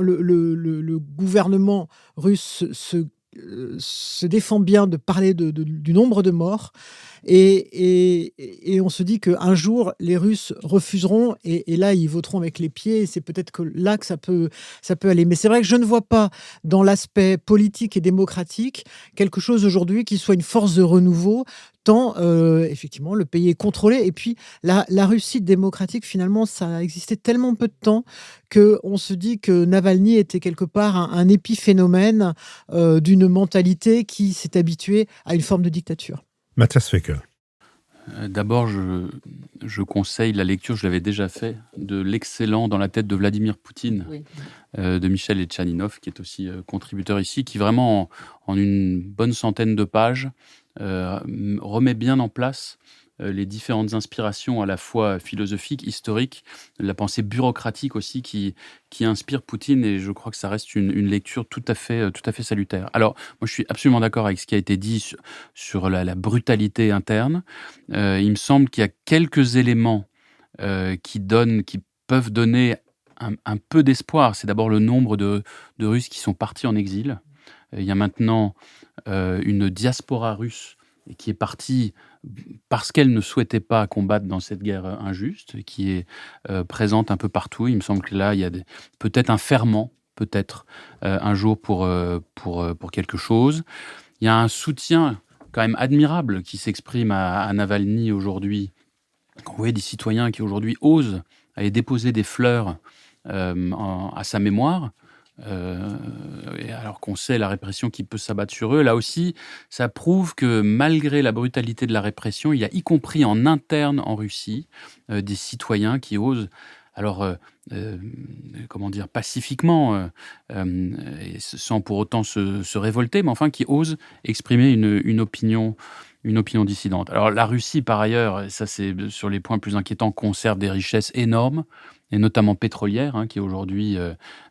Speaker 5: le gouvernement russe se défend bien de parler du nombre de morts et on se dit qu'un jour les Russes refuseront et là ils voteront avec les pieds et c'est peut-être que là que ça peut aller. Mais c'est vrai que je ne vois pas dans l'aspect politique et démocratique quelque chose aujourd'hui qui soit une force de renouveau tant effectivement le pays est contrôlé et puis la Russie démocratique finalement ça a existé tellement peu de temps qu'on se dit que Navalny était quelque part un épiphénomène d'une mentalité qui s'est habituée à une forme de dictature.
Speaker 1: Matthias Fekl.
Speaker 4: D'abord, je conseille la lecture, je l'avais déjà fait, de l'excellent Dans la tête de Vladimir Poutine,
Speaker 3: Oui.
Speaker 4: de Michel Etchaninov, qui est aussi contributeur ici, qui vraiment, en une bonne centaine de pages, remet bien en place les différentes inspirations à la fois philosophiques, historiques, la pensée bureaucratique aussi qui inspire Poutine et je crois que ça reste une lecture tout à fait salutaire. Alors, moi je suis absolument d'accord avec ce qui a été dit sur la brutalité interne. Il me semble qu'il y a quelques éléments qui peuvent donner un peu d'espoir. C'est d'abord le nombre de Russes qui sont partis en exil. Il y a maintenant une diaspora russe qui est partie parce qu'elle ne souhaitait pas combattre dans cette guerre injuste, qui est présente un peu partout. Il me semble que là, il y a peut-être un ferment, peut-être un jour pour quelque chose. Il y a un soutien quand même admirable qui s'exprime à Navalny aujourd'hui. Quand vous voyez des citoyens qui aujourd'hui osent aller déposer des fleurs à sa mémoire, et alors qu'on sait la répression qui peut s'abattre sur eux, là aussi, ça prouve que malgré la brutalité de la répression, il y a y compris en interne en Russie des citoyens qui osent, alors comment dire, pacifiquement, et sans pour autant se révolter, mais enfin qui osent exprimer une opinion dissidente. Alors la Russie, par ailleurs, et ça c'est sur les points plus inquiétants, conserve des richesses énormes, et notamment pétrolières, hein, qui aujourd'hui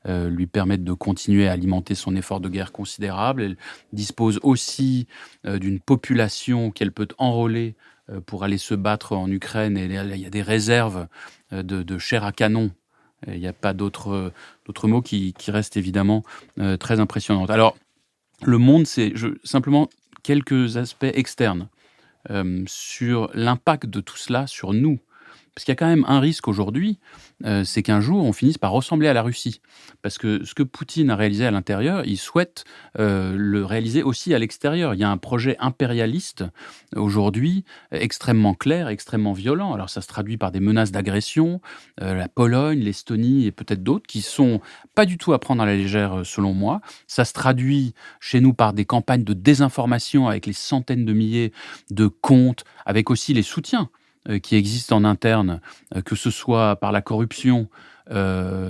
Speaker 4: lui permettent de continuer à alimenter son effort de guerre considérable. Elle dispose aussi d'une population qu'elle peut enrôler pour aller se battre en Ukraine, et il y a des réserves de chair à canon. Il n'y a pas d'autres mots qui restent évidemment très impressionnantes. Alors, le monde, c'est simplement quelques aspects externes sur l'impact de tout cela sur nous. Parce qu'il y a quand même un risque aujourd'hui, c'est qu'un jour, on finisse par ressembler à la Russie. Parce que ce que Poutine a réalisé à l'intérieur, il souhaite le réaliser aussi à l'extérieur. Il y a un projet impérialiste aujourd'hui extrêmement clair, extrêmement violent. Alors ça se traduit par des menaces d'agression, la Pologne, l'Estonie et peut-être d'autres qui sont pas du tout à prendre à la légère selon moi. Ça se traduit chez nous par des campagnes de désinformation avec les centaines de milliers de comptes, avec aussi les soutiens qui existent en interne, que ce soit par la corruption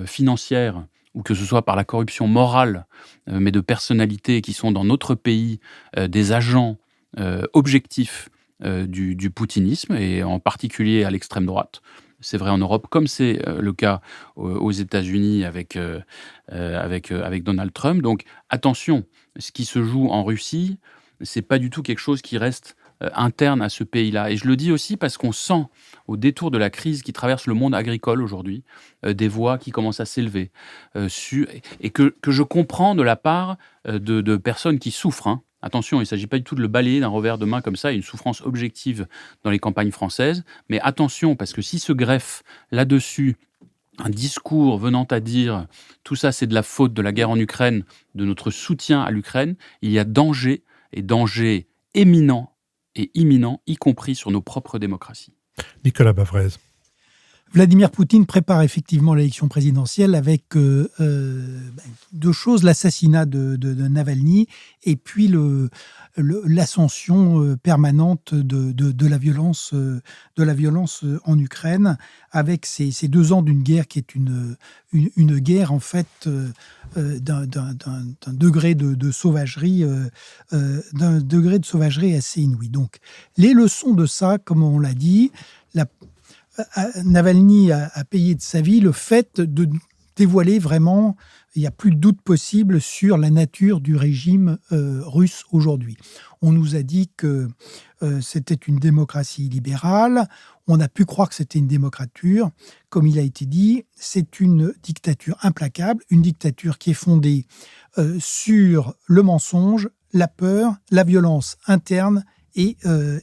Speaker 4: financière ou que ce soit par la corruption morale, mais de personnalités qui sont dans notre pays des agents objectifs du poutinisme, et en particulier à l'extrême droite. C'est vrai en Europe, comme c'est le cas aux États-Unis avec Donald Trump. Donc attention, ce qui se joue en Russie, c'est pas du tout quelque chose qui reste interne à ce pays-là. Et je le dis aussi parce qu'on sent, au détour de la crise qui traverse le monde agricole aujourd'hui, des voix qui commencent à s'élever, et que je comprends de la part de personnes qui souffrent, hein, Attention, il ne s'agit pas du tout de le balayer d'un revers de main comme ça, il y a une souffrance objective dans les campagnes françaises. Mais attention, parce que si se greffe là-dessus un discours venant à dire tout ça c'est de la faute de la guerre en Ukraine, de notre soutien à l'Ukraine, il y a danger, et danger éminent et imminent, y compris sur nos propres démocraties.
Speaker 1: Nicolas Bavrez.
Speaker 2: Vladimir Poutine prépare effectivement l'élection présidentielle avec deux choses, l'assassinat de Navalny et puis l'ascension permanente de la violence en Ukraine, avec ces 2 ans d'une guerre qui est une guerre en fait d'un degré de sauvagerie assez inouï. Donc les leçons de ça, comme on l'a dit, Navalny a payé de sa vie le fait de dévoiler vraiment, il n'y a plus de doute possible sur la nature du régime russe aujourd'hui. On nous a dit que c'était une démocratie libérale, on a pu croire que c'était une démocrature. Comme il a été dit, c'est une dictature implacable, une dictature qui est fondée sur le mensonge, la peur, la violence interne et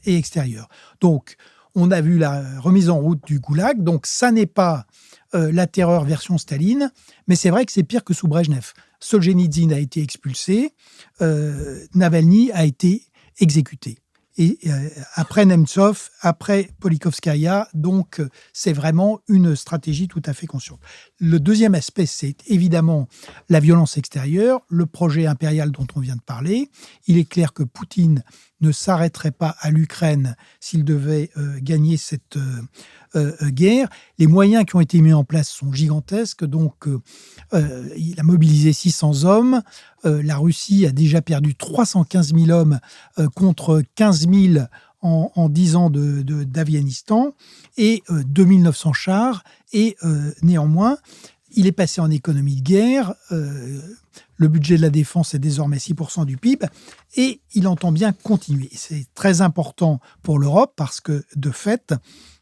Speaker 2: extérieure. Donc, on a vu la remise en route du goulag, donc ça n'est pas la terreur version Staline, mais c'est vrai que c'est pire que sous Brejnev. Solzhenitsyn a été expulsé, Navalny a été exécuté. Et après Nemtsov, après Polikovskaya, donc c'est vraiment une stratégie tout à fait consciente. Le deuxième aspect, c'est évidemment la violence extérieure, le projet impérial dont on vient de parler. Il est clair que Poutine ne s'arrêterait pas à l'Ukraine s'il devait gagner cette guerre. Les moyens qui ont été mis en place sont gigantesques. Donc, il a mobilisé 600 hommes. La Russie a déjà perdu 315 000 hommes contre 15 000 en 10 ans d'Afghanistan et 2900 chars. Et néanmoins, il est passé en économie de guerre. Le budget de la défense est désormais 6% du PIB et il entend bien continuer. C'est très important pour l'Europe parce que, de fait,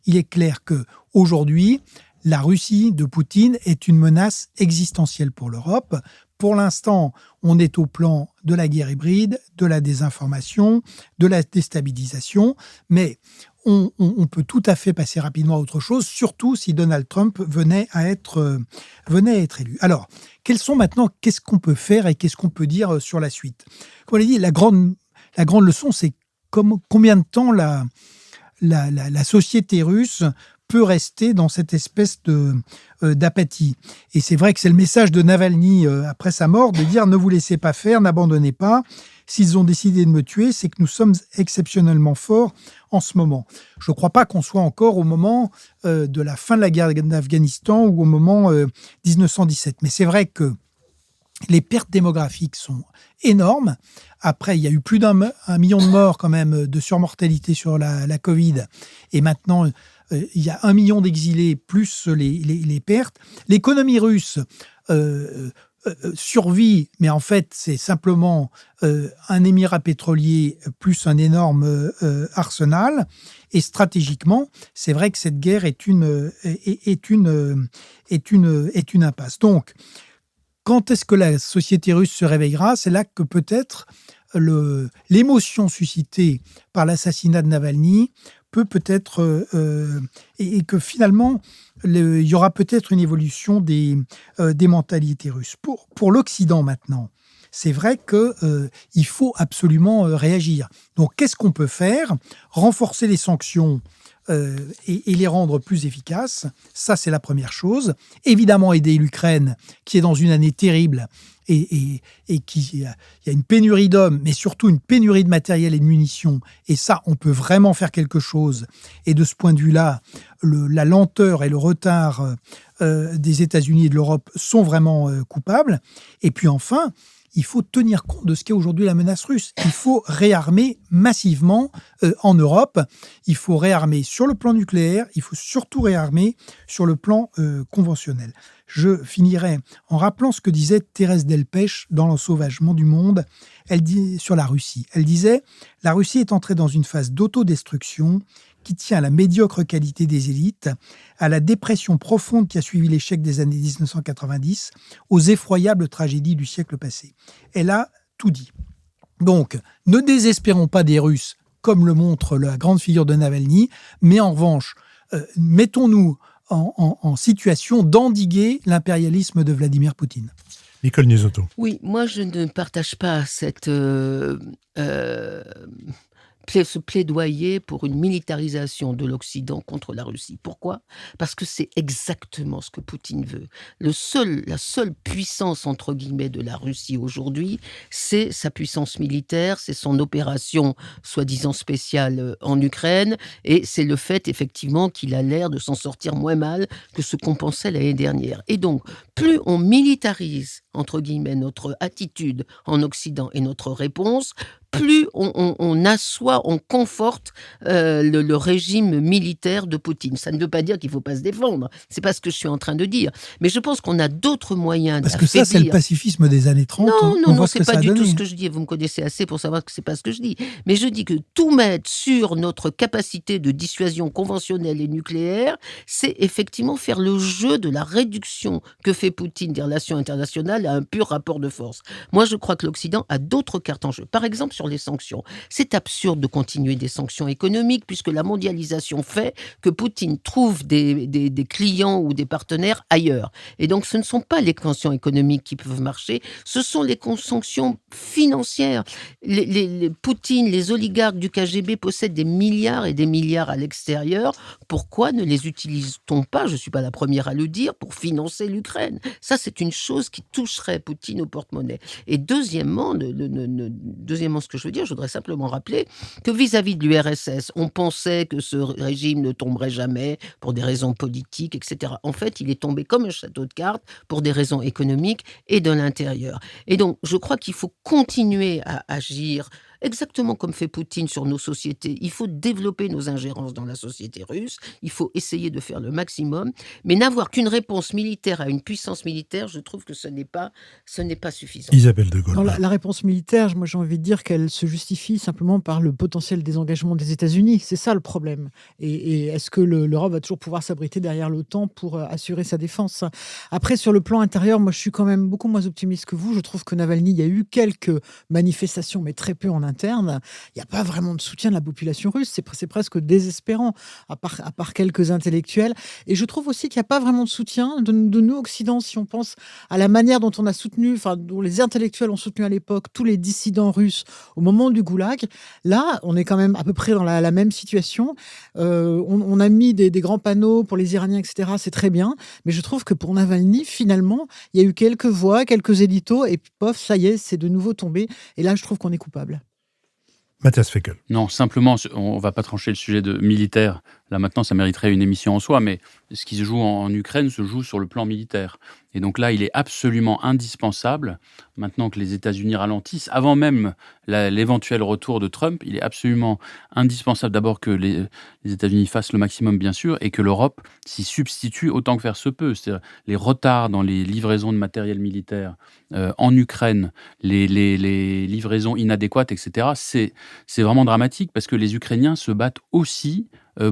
Speaker 2: il est clair qu'aujourd'hui, la Russie de Poutine est une menace existentielle pour l'Europe. Pour l'instant, on est au plan de la guerre hybride, de la désinformation, de la déstabilisation, mais on peut tout à fait passer rapidement à autre chose, surtout si Donald Trump venait à être élu. Alors, qu'est-ce qu'on peut faire et qu'est-ce qu'on peut dire sur la suite ? Comme on l'a dit, la grande leçon, c'est combien de temps la société russe peut rester dans cette espèce d'apathie. Et c'est vrai que c'est le message de Navalny après sa mort, de dire « ne vous laissez pas faire, n'abandonnez pas. S'ils ont décidé de me tuer, c'est que nous sommes exceptionnellement forts en ce moment. » Je ne crois pas qu'on soit encore au moment de la fin de la guerre d'Afghanistan ou au moment 1917. Mais c'est vrai que les pertes démographiques sont énormes. Après, il y a eu plus d'1 million de morts quand même de surmortalité sur la Covid. Et maintenant, il y a 1 million d'exilés plus les pertes. L'économie russe survit, mais en fait, c'est simplement un émirat pétrolier plus un énorme arsenal. Et stratégiquement, c'est vrai que cette guerre est une impasse. Donc, quand est-ce que la société russe se réveillera ? C'est là que peut-être l'émotion suscitée par l'assassinat de Navalny peut-être et que finalement il y aura peut-être une évolution des mentalités russes. Pour l'Occident maintenant, c'est vrai qu'il faut absolument réagir. Donc qu'est-ce qu'on peut faire ? Renforcer les sanctions et les rendre plus efficaces, ça c'est la première chose. Évidemment aider l'Ukraine qui est dans une année terrible et il y a une pénurie d'hommes, mais surtout une pénurie de matériel et de munitions. Et ça, on peut vraiment faire quelque chose. Et de ce point de vue-là, la lenteur et le retard des États-Unis et de l'Europe sont vraiment coupables. Et puis enfin, il faut tenir compte de ce qu'est aujourd'hui la menace russe. Il faut réarmer massivement en Europe. Il faut réarmer sur le plan nucléaire. Il faut surtout réarmer sur le plan conventionnel. Je finirai en rappelant ce que disait Thérèse Delpech dans L'ensauvagement du monde. Elle dit sur la Russie. Elle disait « La Russie est entrée dans une phase d'autodestruction qui tient à la médiocre qualité des élites, à la dépression profonde qui a suivi l'échec des années 1990, aux effroyables tragédies du siècle passé. » Elle a tout dit. Donc, ne désespérons pas des Russes, comme le montre la grande figure de Navalny, mais en revanche, mettons-nous en situation d'endiguer l'impérialisme de Vladimir Poutine.
Speaker 1: Nicole Niesotto.
Speaker 3: Oui, moi je ne partage pas ce plaidoyer pour une militarisation de l'Occident contre la Russie. Pourquoi? Parce que c'est exactement ce que Poutine veut. La seule puissance, entre guillemets, de la Russie aujourd'hui, c'est sa puissance militaire, c'est son opération soi-disant spéciale en Ukraine, et c'est le fait, effectivement, qu'il a l'air de s'en sortir moins mal que ce qu'on pensait l'année dernière. Et donc, plus on militarise, entre guillemets, notre attitude en Occident et notre réponse, plus on assoit, on conforte le régime militaire de Poutine. Ça ne veut pas dire qu'il ne faut pas se défendre. C'est pas ce que je suis en train de dire. Mais je pense qu'on a d'autres moyens
Speaker 2: Parce que ça, c'est le
Speaker 3: d'affaiblir.
Speaker 2: pacifisme des années 30.
Speaker 3: Non,
Speaker 2: voit ce
Speaker 3: c'est
Speaker 2: que ça
Speaker 3: pas
Speaker 2: a
Speaker 3: du tout
Speaker 2: donné.
Speaker 3: ce que je dis. Vous me connaissez assez pour savoir que c'est pas ce que je dis. Mais je dis que tout mettre sur notre capacité de dissuasion conventionnelle et nucléaire, c'est effectivement faire le jeu de la réduction que fait Poutine des relations internationales à un pur rapport de force. Moi, je crois que l'Occident a d'autres cartes en jeu. Par exemple, sur les sanctions. C'est absurde de continuer des sanctions économiques puisque la mondialisation fait que Poutine trouve des clients ou des partenaires ailleurs. Et donc, ce ne sont pas les sanctions économiques qui peuvent marcher, ce sont les sanctions financières. Poutine, les oligarques du KGB possèdent des milliards et des milliards à l'extérieur. Pourquoi ne les utilise-t-on pas, je ne suis pas la première à le dire, pour financer l'Ukraine? Ça, c'est une chose qui toucherait Poutine au porte-monnaie. Et deuxièmement, ce que je veux dire, je voudrais simplement rappeler que vis-à-vis de l'URSS, on pensait que ce régime ne tomberait jamais pour des raisons politiques, etc. En fait, il est tombé comme un château de cartes pour des raisons économiques et de l'intérieur. Et donc, je crois qu'il faut continuer à agir exactement comme fait Poutine sur nos sociétés. Il faut développer nos ingérences dans la société russe, il faut essayer de faire le maximum, mais n'avoir qu'une réponse militaire à une puissance militaire, je trouve que ce n'est pas suffisant.
Speaker 1: Isabelle de Gaulle.
Speaker 5: Non, la réponse militaire, moi j'ai envie de dire qu'elle se justifie simplement par le potentiel désengagement des États-Unis. C'est ça le problème. Et est-ce que l'Europe va toujours pouvoir s'abriter derrière l'OTAN pour assurer sa défense? Après, sur le plan intérieur, moi je suis quand même beaucoup moins optimiste que vous. Je trouve que Navalny, il y a eu quelques manifestations, mais très peu en interne. Il n'y a pas vraiment de soutien de la population russe. C'est presque désespérant, à part quelques intellectuels. Et je trouve aussi qu'il n'y a pas vraiment de soutien de nous, Occident, si on pense à la manière dont on a soutenu, dont les intellectuels ont soutenu à l'époque tous les dissidents russes au moment du goulag. Là, on est quand même à peu près dans la même situation. On a mis des grands panneaux pour les Iraniens, etc. C'est très bien. Mais je trouve que pour Navalny, finalement, il y a eu quelques voix, quelques éditos, et puis pof, ça y est, c'est de nouveau tombé. Et là, je trouve qu'on est coupable.
Speaker 1: Mathias Fekl.
Speaker 4: Non, simplement, on ne va pas trancher le sujet militaire. Là, maintenant, ça mériterait une émission en soi, mais ce qui se joue en Ukraine se joue sur le plan militaire. Et donc là, il est absolument indispensable, maintenant que les États-Unis ralentissent, avant même l'éventuel retour de Trump, il est absolument indispensable d'abord que les États-Unis fassent le maximum, bien sûr, et que l'Europe s'y substitue autant que faire se peut. C'est-à-dire les retards dans les livraisons de matériel militaire en Ukraine, les livraisons inadéquates, etc., c'est vraiment dramatique parce que les Ukrainiens se battent aussi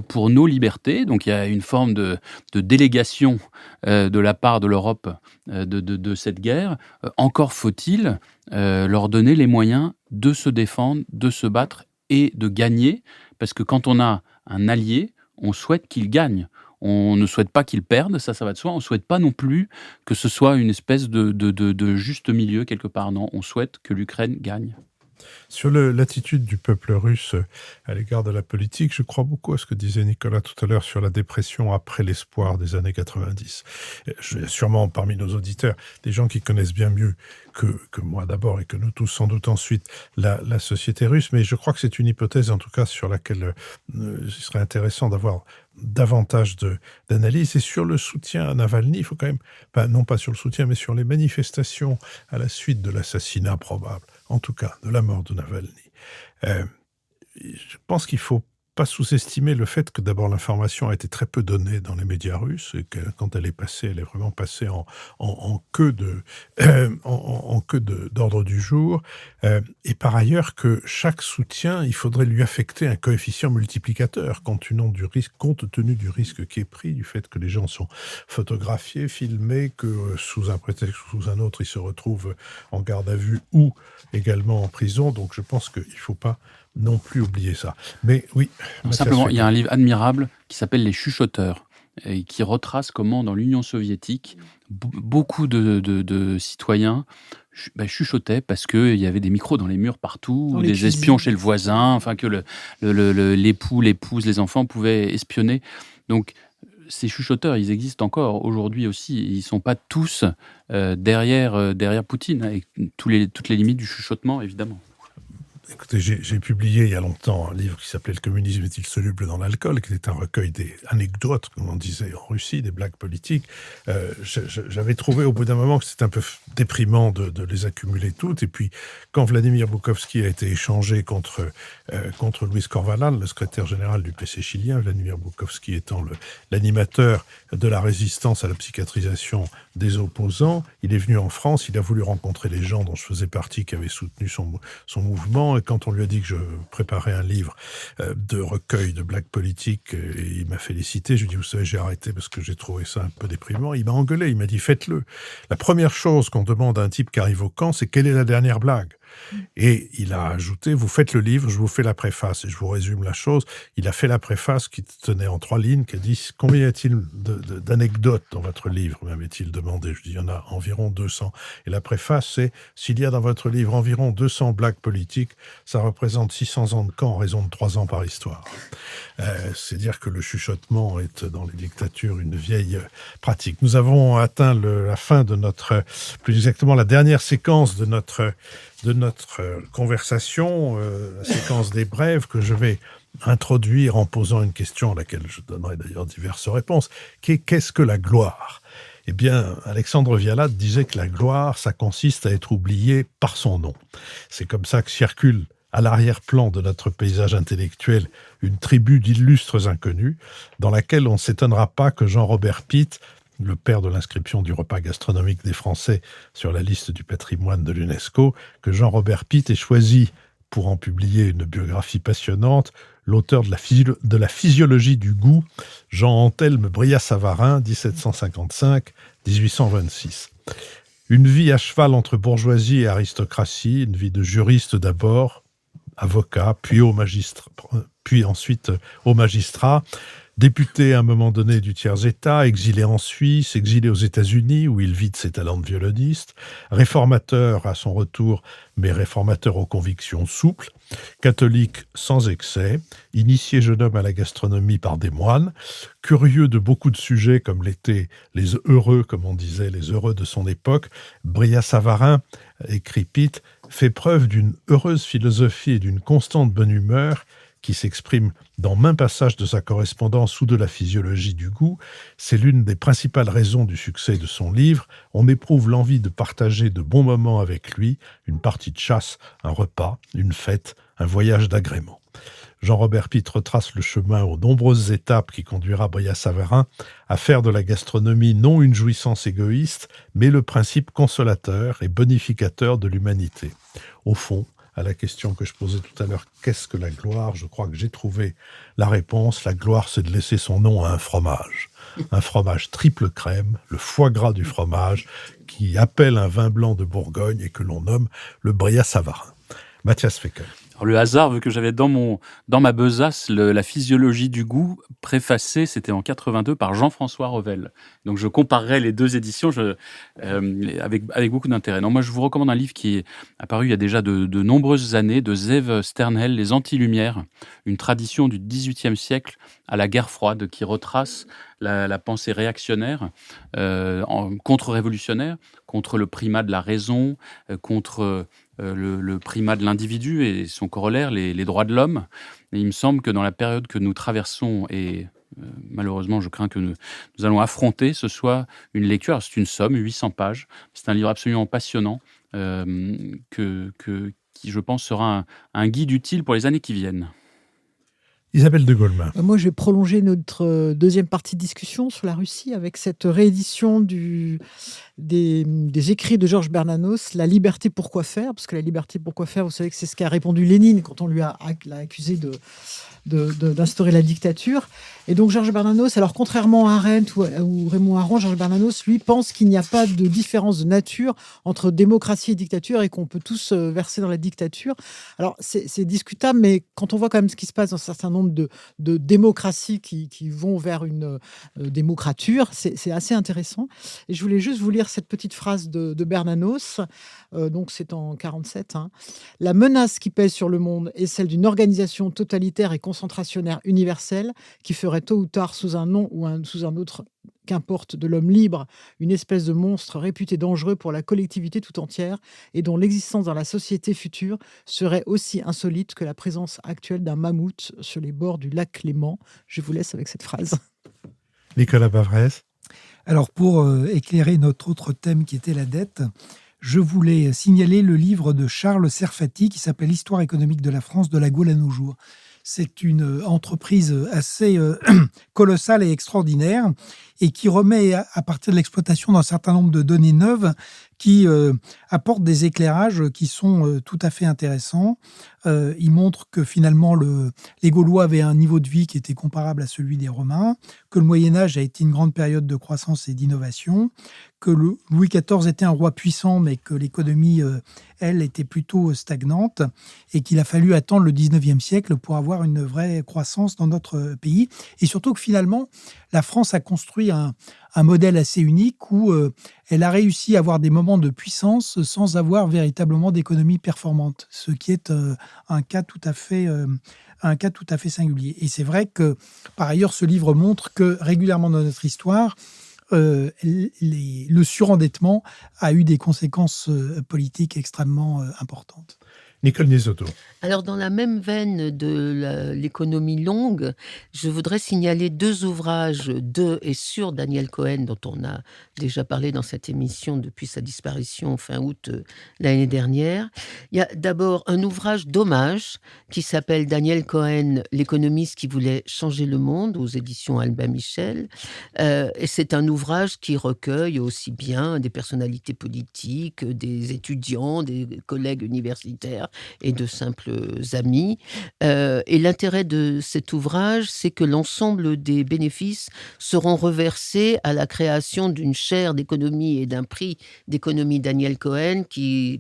Speaker 4: pour nos libertés. Donc il y a une forme de délégation de la part de l'Europe de cette guerre. Encore faut-il leur donner les moyens de se défendre, de se battre et de gagner. Parce que quand on a un allié, on souhaite qu'il gagne. On ne souhaite pas qu'il perde, ça va de soi. On ne souhaite pas non plus que ce soit une espèce de juste milieu quelque part. Non, on souhaite que l'Ukraine gagne.
Speaker 1: Sur l'attitude du peuple russe à l'égard de la politique, je crois beaucoup à ce que disait Nicolas tout à l'heure sur la dépression après l'espoir des années 90. Sûrement parmi nos auditeurs, des gens qui connaissent bien mieux que moi d'abord et que nous tous sans doute ensuite la société russe, mais je crois que c'est une hypothèse en tout cas sur laquelle il serait intéressant d'avoir davantage d'analyse. Et sur le soutien à Navalny, il faut quand même, non pas sur le soutien, mais sur les manifestations à la suite de l'assassinat probable, en tout cas de la mort de Navalny. Je pense qu'il faut pas sous-estimer le fait que d'abord l'information a été très peu donnée dans les médias russes et que quand elle est passée, elle est vraiment passée en queue d'ordre du jour. Et par ailleurs que chaque soutien, il faudrait lui affecter un coefficient multiplicateur compte tenu du risque qui est pris, du fait que les gens sont photographiés, filmés, que sous un prétexte ou sous un autre, ils se retrouvent en garde à vue ou également en prison. Donc je pense qu'il ne faut pas non plus oublier ça. Mais oui,
Speaker 4: Simplement, il y a un livre admirable qui s'appelle Les Chuchoteurs et qui retrace comment, dans l'Union soviétique, beaucoup de citoyens chuchotaient parce qu'il y avait des micros dans les murs partout,
Speaker 5: Dans
Speaker 4: ou
Speaker 5: les
Speaker 4: des
Speaker 5: cuisines.
Speaker 4: espions chez le voisin, enfin que l'époux, l'épouse, les enfants pouvaient espionner. Donc, ces chuchoteurs, ils existent encore aujourd'hui aussi. Ils ne sont pas tous derrière Poutine, avec toutes les limites du chuchotement, évidemment.
Speaker 1: Écoutez, j'ai publié il y a longtemps un livre qui s'appelait « Le communisme est-il soluble dans l'alcool ?» qui était un recueil des anecdotes, comme on disait en Russie, des blagues politiques. J'avais trouvé au bout d'un moment que c'était un peu déprimant de les accumuler toutes. Et puis, quand Vladimir Bukovski a été échangé contre Luis Corvalán, le secrétaire général du PC chilien, Vladimir Bukovski étant l'animateur de la résistance à la psychiatrisation des opposants, il est venu en France, il a voulu rencontrer les gens dont je faisais partie, qui avaient soutenu son mouvement. Et quand on lui a dit que je préparais un livre de recueil de blagues politiques, et il m'a félicité, je lui ai dit, vous savez, j'ai arrêté parce que j'ai trouvé ça un peu déprimant. Il m'a engueulé, il m'a dit, faites-le. La première chose qu'on demande à un type qui arrive au camp, c'est quelle est la dernière blague ? Et il a ajouté, vous faites le livre, je vous fais la préface. Et je vous résume la chose. Il a fait la préface qui tenait en 3 lignes, qui a dit, combien y a-t-il d'anecdotes dans votre livre, m'avait-il demandé. Je dis, il y en a environ 200. Et la préface, c'est, s'il y a dans votre livre environ 200 blagues politiques, ça représente 600 ans de camp en raison de 3 ans par histoire. C'est dire que le chuchotement est dans les dictatures une vieille pratique. Nous avons atteint la fin de plus exactement la dernière séquence de notre conversation, la séquence des brèves que je vais introduire en posant une question à laquelle je donnerai d'ailleurs diverses réponses, qui est qu'est-ce que la gloire ? Eh bien, Alexandre Vialat disait que la gloire, ça consiste à être oublié par son nom. C'est comme ça que circule à l'arrière-plan de notre paysage intellectuel une tribu d'illustres inconnus, dans laquelle on ne s'étonnera pas que Jean-Robert Pitt, le père de l'inscription du repas gastronomique des Français sur la liste du patrimoine de l'UNESCO, que Jean-Robert Pitt ait choisi, pour en publier une biographie passionnante, l'auteur de la physiologie du goût, Jean-Anthelme Brillat-Savarin, 1755-1826. Une vie à cheval entre bourgeoisie et aristocratie, une vie de juriste d'abord, avocat, puis ensuite au magistrat, député à un moment donné du tiers-état, exilé en Suisse, exilé aux États-Unis où il vide ses talents de violoniste, réformateur à son retour, mais réformateur aux convictions souples, catholique sans excès, initié jeune homme à la gastronomie par des moines, curieux de beaucoup de sujets comme l'étaient les heureux, comme on disait, les heureux de son époque, Brillat-Savarin, écrit Pitt, fait preuve d'une heureuse philosophie et d'une constante bonne humeur qui s'exprime dans maints passages de sa correspondance ou de la physiologie du goût. C'est l'une des principales raisons du succès de son livre. On éprouve l'envie de partager de bons moments avec lui, une partie de chasse, un repas, une fête, un voyage d'agrément. Jean-Robert Pitt retrace le chemin aux nombreuses étapes qui conduira Brillat-Savarin à faire de la gastronomie non une jouissance égoïste, mais le principe consolateur et bonificateur de l'humanité. Au fond, à la question que je posais tout à l'heure, qu'est-ce que la gloire ? Je crois que j'ai trouvé la réponse. La gloire, c'est de laisser son nom à un fromage. Un fromage triple crème, le foie gras du fromage, qui appelle un vin blanc de Bourgogne et que l'on nomme le Brillat-Savarin. Mathias Fekl.
Speaker 4: Alors, le hasard veut que j'avais dans ma besace la physiologie du goût préfacée, c'était en 82 par Jean-François Revel. Donc je comparerai les 2 éditions avec beaucoup d'intérêt. Non, moi je vous recommande un livre qui est apparu il y a déjà de nombreuses années, de Zeev Sternhell, Les Antilumières, une tradition du XVIIIe siècle à la guerre froide qui retrace la pensée réactionnaire, contre-révolutionnaire, contre le primat de la raison, contre le primat de l'individu et son corollaire, les droits de l'homme. Et il me semble que dans la période que nous traversons, et malheureusement je crains que nous allons affronter, ce soit une lecture, alors, c'est une somme, 800 pages, c'est un livre absolument passionnant, qui je pense sera un guide utile pour les années qui viennent.
Speaker 1: Isabelle de Golemin.
Speaker 5: Moi, je vais prolonger notre deuxième partie de discussion sur la Russie avec cette réédition des écrits de Georges Bernanos, La liberté, pourquoi faire ? Parce que la liberté, pourquoi faire, vous savez que c'est ce qu'a répondu Lénine quand on l'a accusé d'instaurer la dictature. Et donc Georges Bernanos, alors contrairement à Arendt ou Raymond Aron, Georges Bernanos, lui, pense qu'il n'y a pas de différence de nature entre démocratie et dictature et qu'on peut tous verser dans la dictature. Alors c'est discutable, mais quand on voit quand même ce qui se passe dans un certain nombre de démocraties qui vont vers une démocrature, c'est assez intéressant. Et je voulais juste vous lire cette petite phrase de Bernanos, donc c'est en 1947. La menace qui pèse sur le monde est celle d'une organisation totalitaire et concentrationnaire universelle qui ferait tôt ou tard, sous un nom ou sous un autre, qu'importe, de l'homme libre, une espèce de monstre réputé dangereux pour la collectivité tout entière et dont l'existence dans la société future serait aussi insolite que la présence actuelle d'un mammouth sur les bords du lac Léman. Je vous laisse avec cette phrase.
Speaker 1: Nicolas Bavrez.
Speaker 2: Alors, pour éclairer notre autre thème qui était la dette, je voulais signaler le livre de Charles Serfati qui s'appelle « Histoire économique de la France de la Gaule à nos jours ». C'est une entreprise assez colossale et extraordinaire et qui remet à partir de l'exploitation d'un certain nombre de données neuves qui apportent des éclairages qui sont tout à fait intéressants. Il montre que finalement les Gaulois avaient un niveau de vie qui était comparable à celui des Romains, que le Moyen-Âge a été une grande période de croissance et d'innovation, que Louis XIV était un roi puissant mais que l'économie, elle, était plutôt stagnante et qu'il a fallu attendre le XIXe siècle pour avoir une vraie croissance dans notre pays. Et surtout que finalement, la France a construit un modèle assez unique où elle a réussi à avoir des moments de puissance sans avoir véritablement d'économie performante, ce qui est un cas tout à fait singulier. Et c'est vrai que, par ailleurs, ce livre montre que régulièrement dans notre histoire, le surendettement a eu des conséquences politiques extrêmement importantes.
Speaker 1: Nicole Niesotto.
Speaker 3: Alors, dans la même veine de l'économie longue, je voudrais signaler 2 ouvrages de et sur Daniel Cohen, dont on a déjà parlé dans cette émission depuis sa disparition fin août l'année dernière. Il y a d'abord un ouvrage d'hommage qui s'appelle Daniel Cohen, l'économiste qui voulait changer le monde, aux éditions Albin Michel. Et c'est un ouvrage qui recueille aussi bien des personnalités politiques, des étudiants, des collègues universitaires et de simples amis. Et l'intérêt de cet ouvrage, c'est que l'ensemble des bénéfices seront reversés à la création d'une chaire d'économie et d'un prix d'économie Daniel Cohen,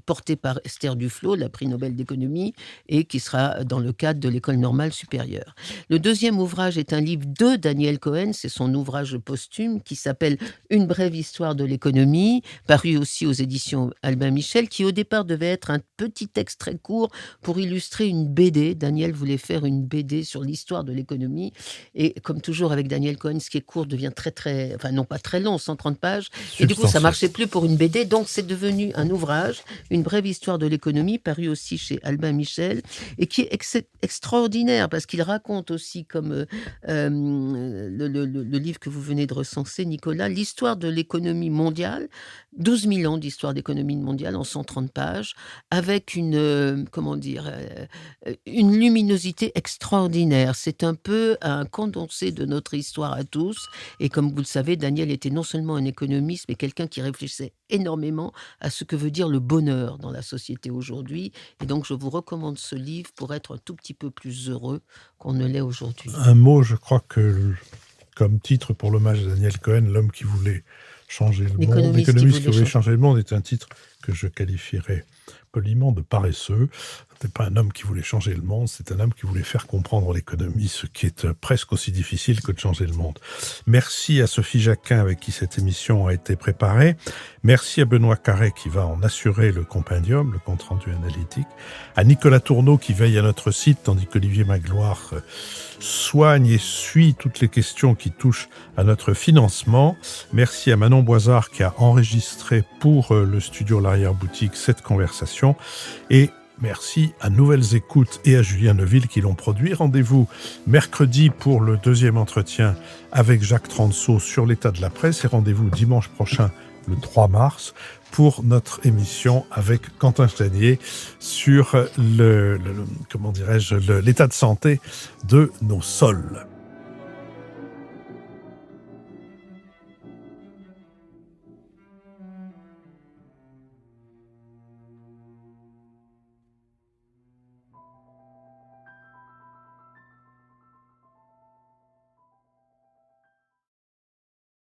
Speaker 3: porté par Esther Duflo, la prix Nobel d'économie, et qui sera dans le cadre de l'École normale supérieure. Le deuxième ouvrage est un livre de Daniel Cohen, c'est son ouvrage posthume qui s'appelle Une brève histoire de l'économie, paru aussi aux éditions Albin Michel, qui au départ devait être un petit texte très court pour illustrer une BD. Daniel voulait faire une BD sur l'histoire de l'économie. Et comme toujours avec Daniel Cohen, ce qui est court devient non pas très long, 130 pages. Et du coup, ça ne marchait plus pour une BD. Donc, c'est devenu un ouvrage, Une brève histoire de l'économie, paru aussi chez Albin Michel, et qui est extraordinaire parce qu'il raconte aussi, comme le livre que vous venez de recenser, Nicolas, l'histoire de l'économie mondiale, 12 000 ans d'histoire d'économie mondiale en 130 pages, avec une luminosité extraordinaire. C'est un peu un condensé de notre histoire à tous. Et comme vous le savez, Daniel était non seulement un économiste, mais quelqu'un qui réfléchissait énormément à ce que veut dire le bonheur dans la société aujourd'hui. Et donc, je vous recommande ce livre pour être un tout petit peu plus heureux qu'on ne l'est aujourd'hui.
Speaker 1: Un mot, je crois que comme titre pour l'hommage à Daniel Cohen, l'homme qui voulait changer le monde, l'économiste qui voulait changer le monde, est un titre que je qualifierais poliment de paresseux. Ce n'était pas un homme qui voulait changer le monde, c'est un homme qui voulait faire comprendre l'économie, ce qui est presque aussi difficile que de changer le monde. Merci à Sophie Jacquin avec qui cette émission a été préparée. Merci à Benoît Carré qui va en assurer le compendium, le compte-rendu analytique. À Nicolas Tourneau qui veille à notre site, tandis qu'Olivier Magloire soigne et suit toutes les questions qui touchent à notre financement. Merci à Manon Boisard qui a enregistré pour le studio L'Arrière-Boutique cette conversation. Et merci à Nouvelles Écoutes et à Julien Neuville qui l'ont produit. Rendez-vous mercredi pour le deuxième entretien avec Jacques Transo sur l'état de la presse et rendez-vous dimanche prochain le 3 mars, pour notre émission avec Quentin Stanier sur l'état de santé de nos sols.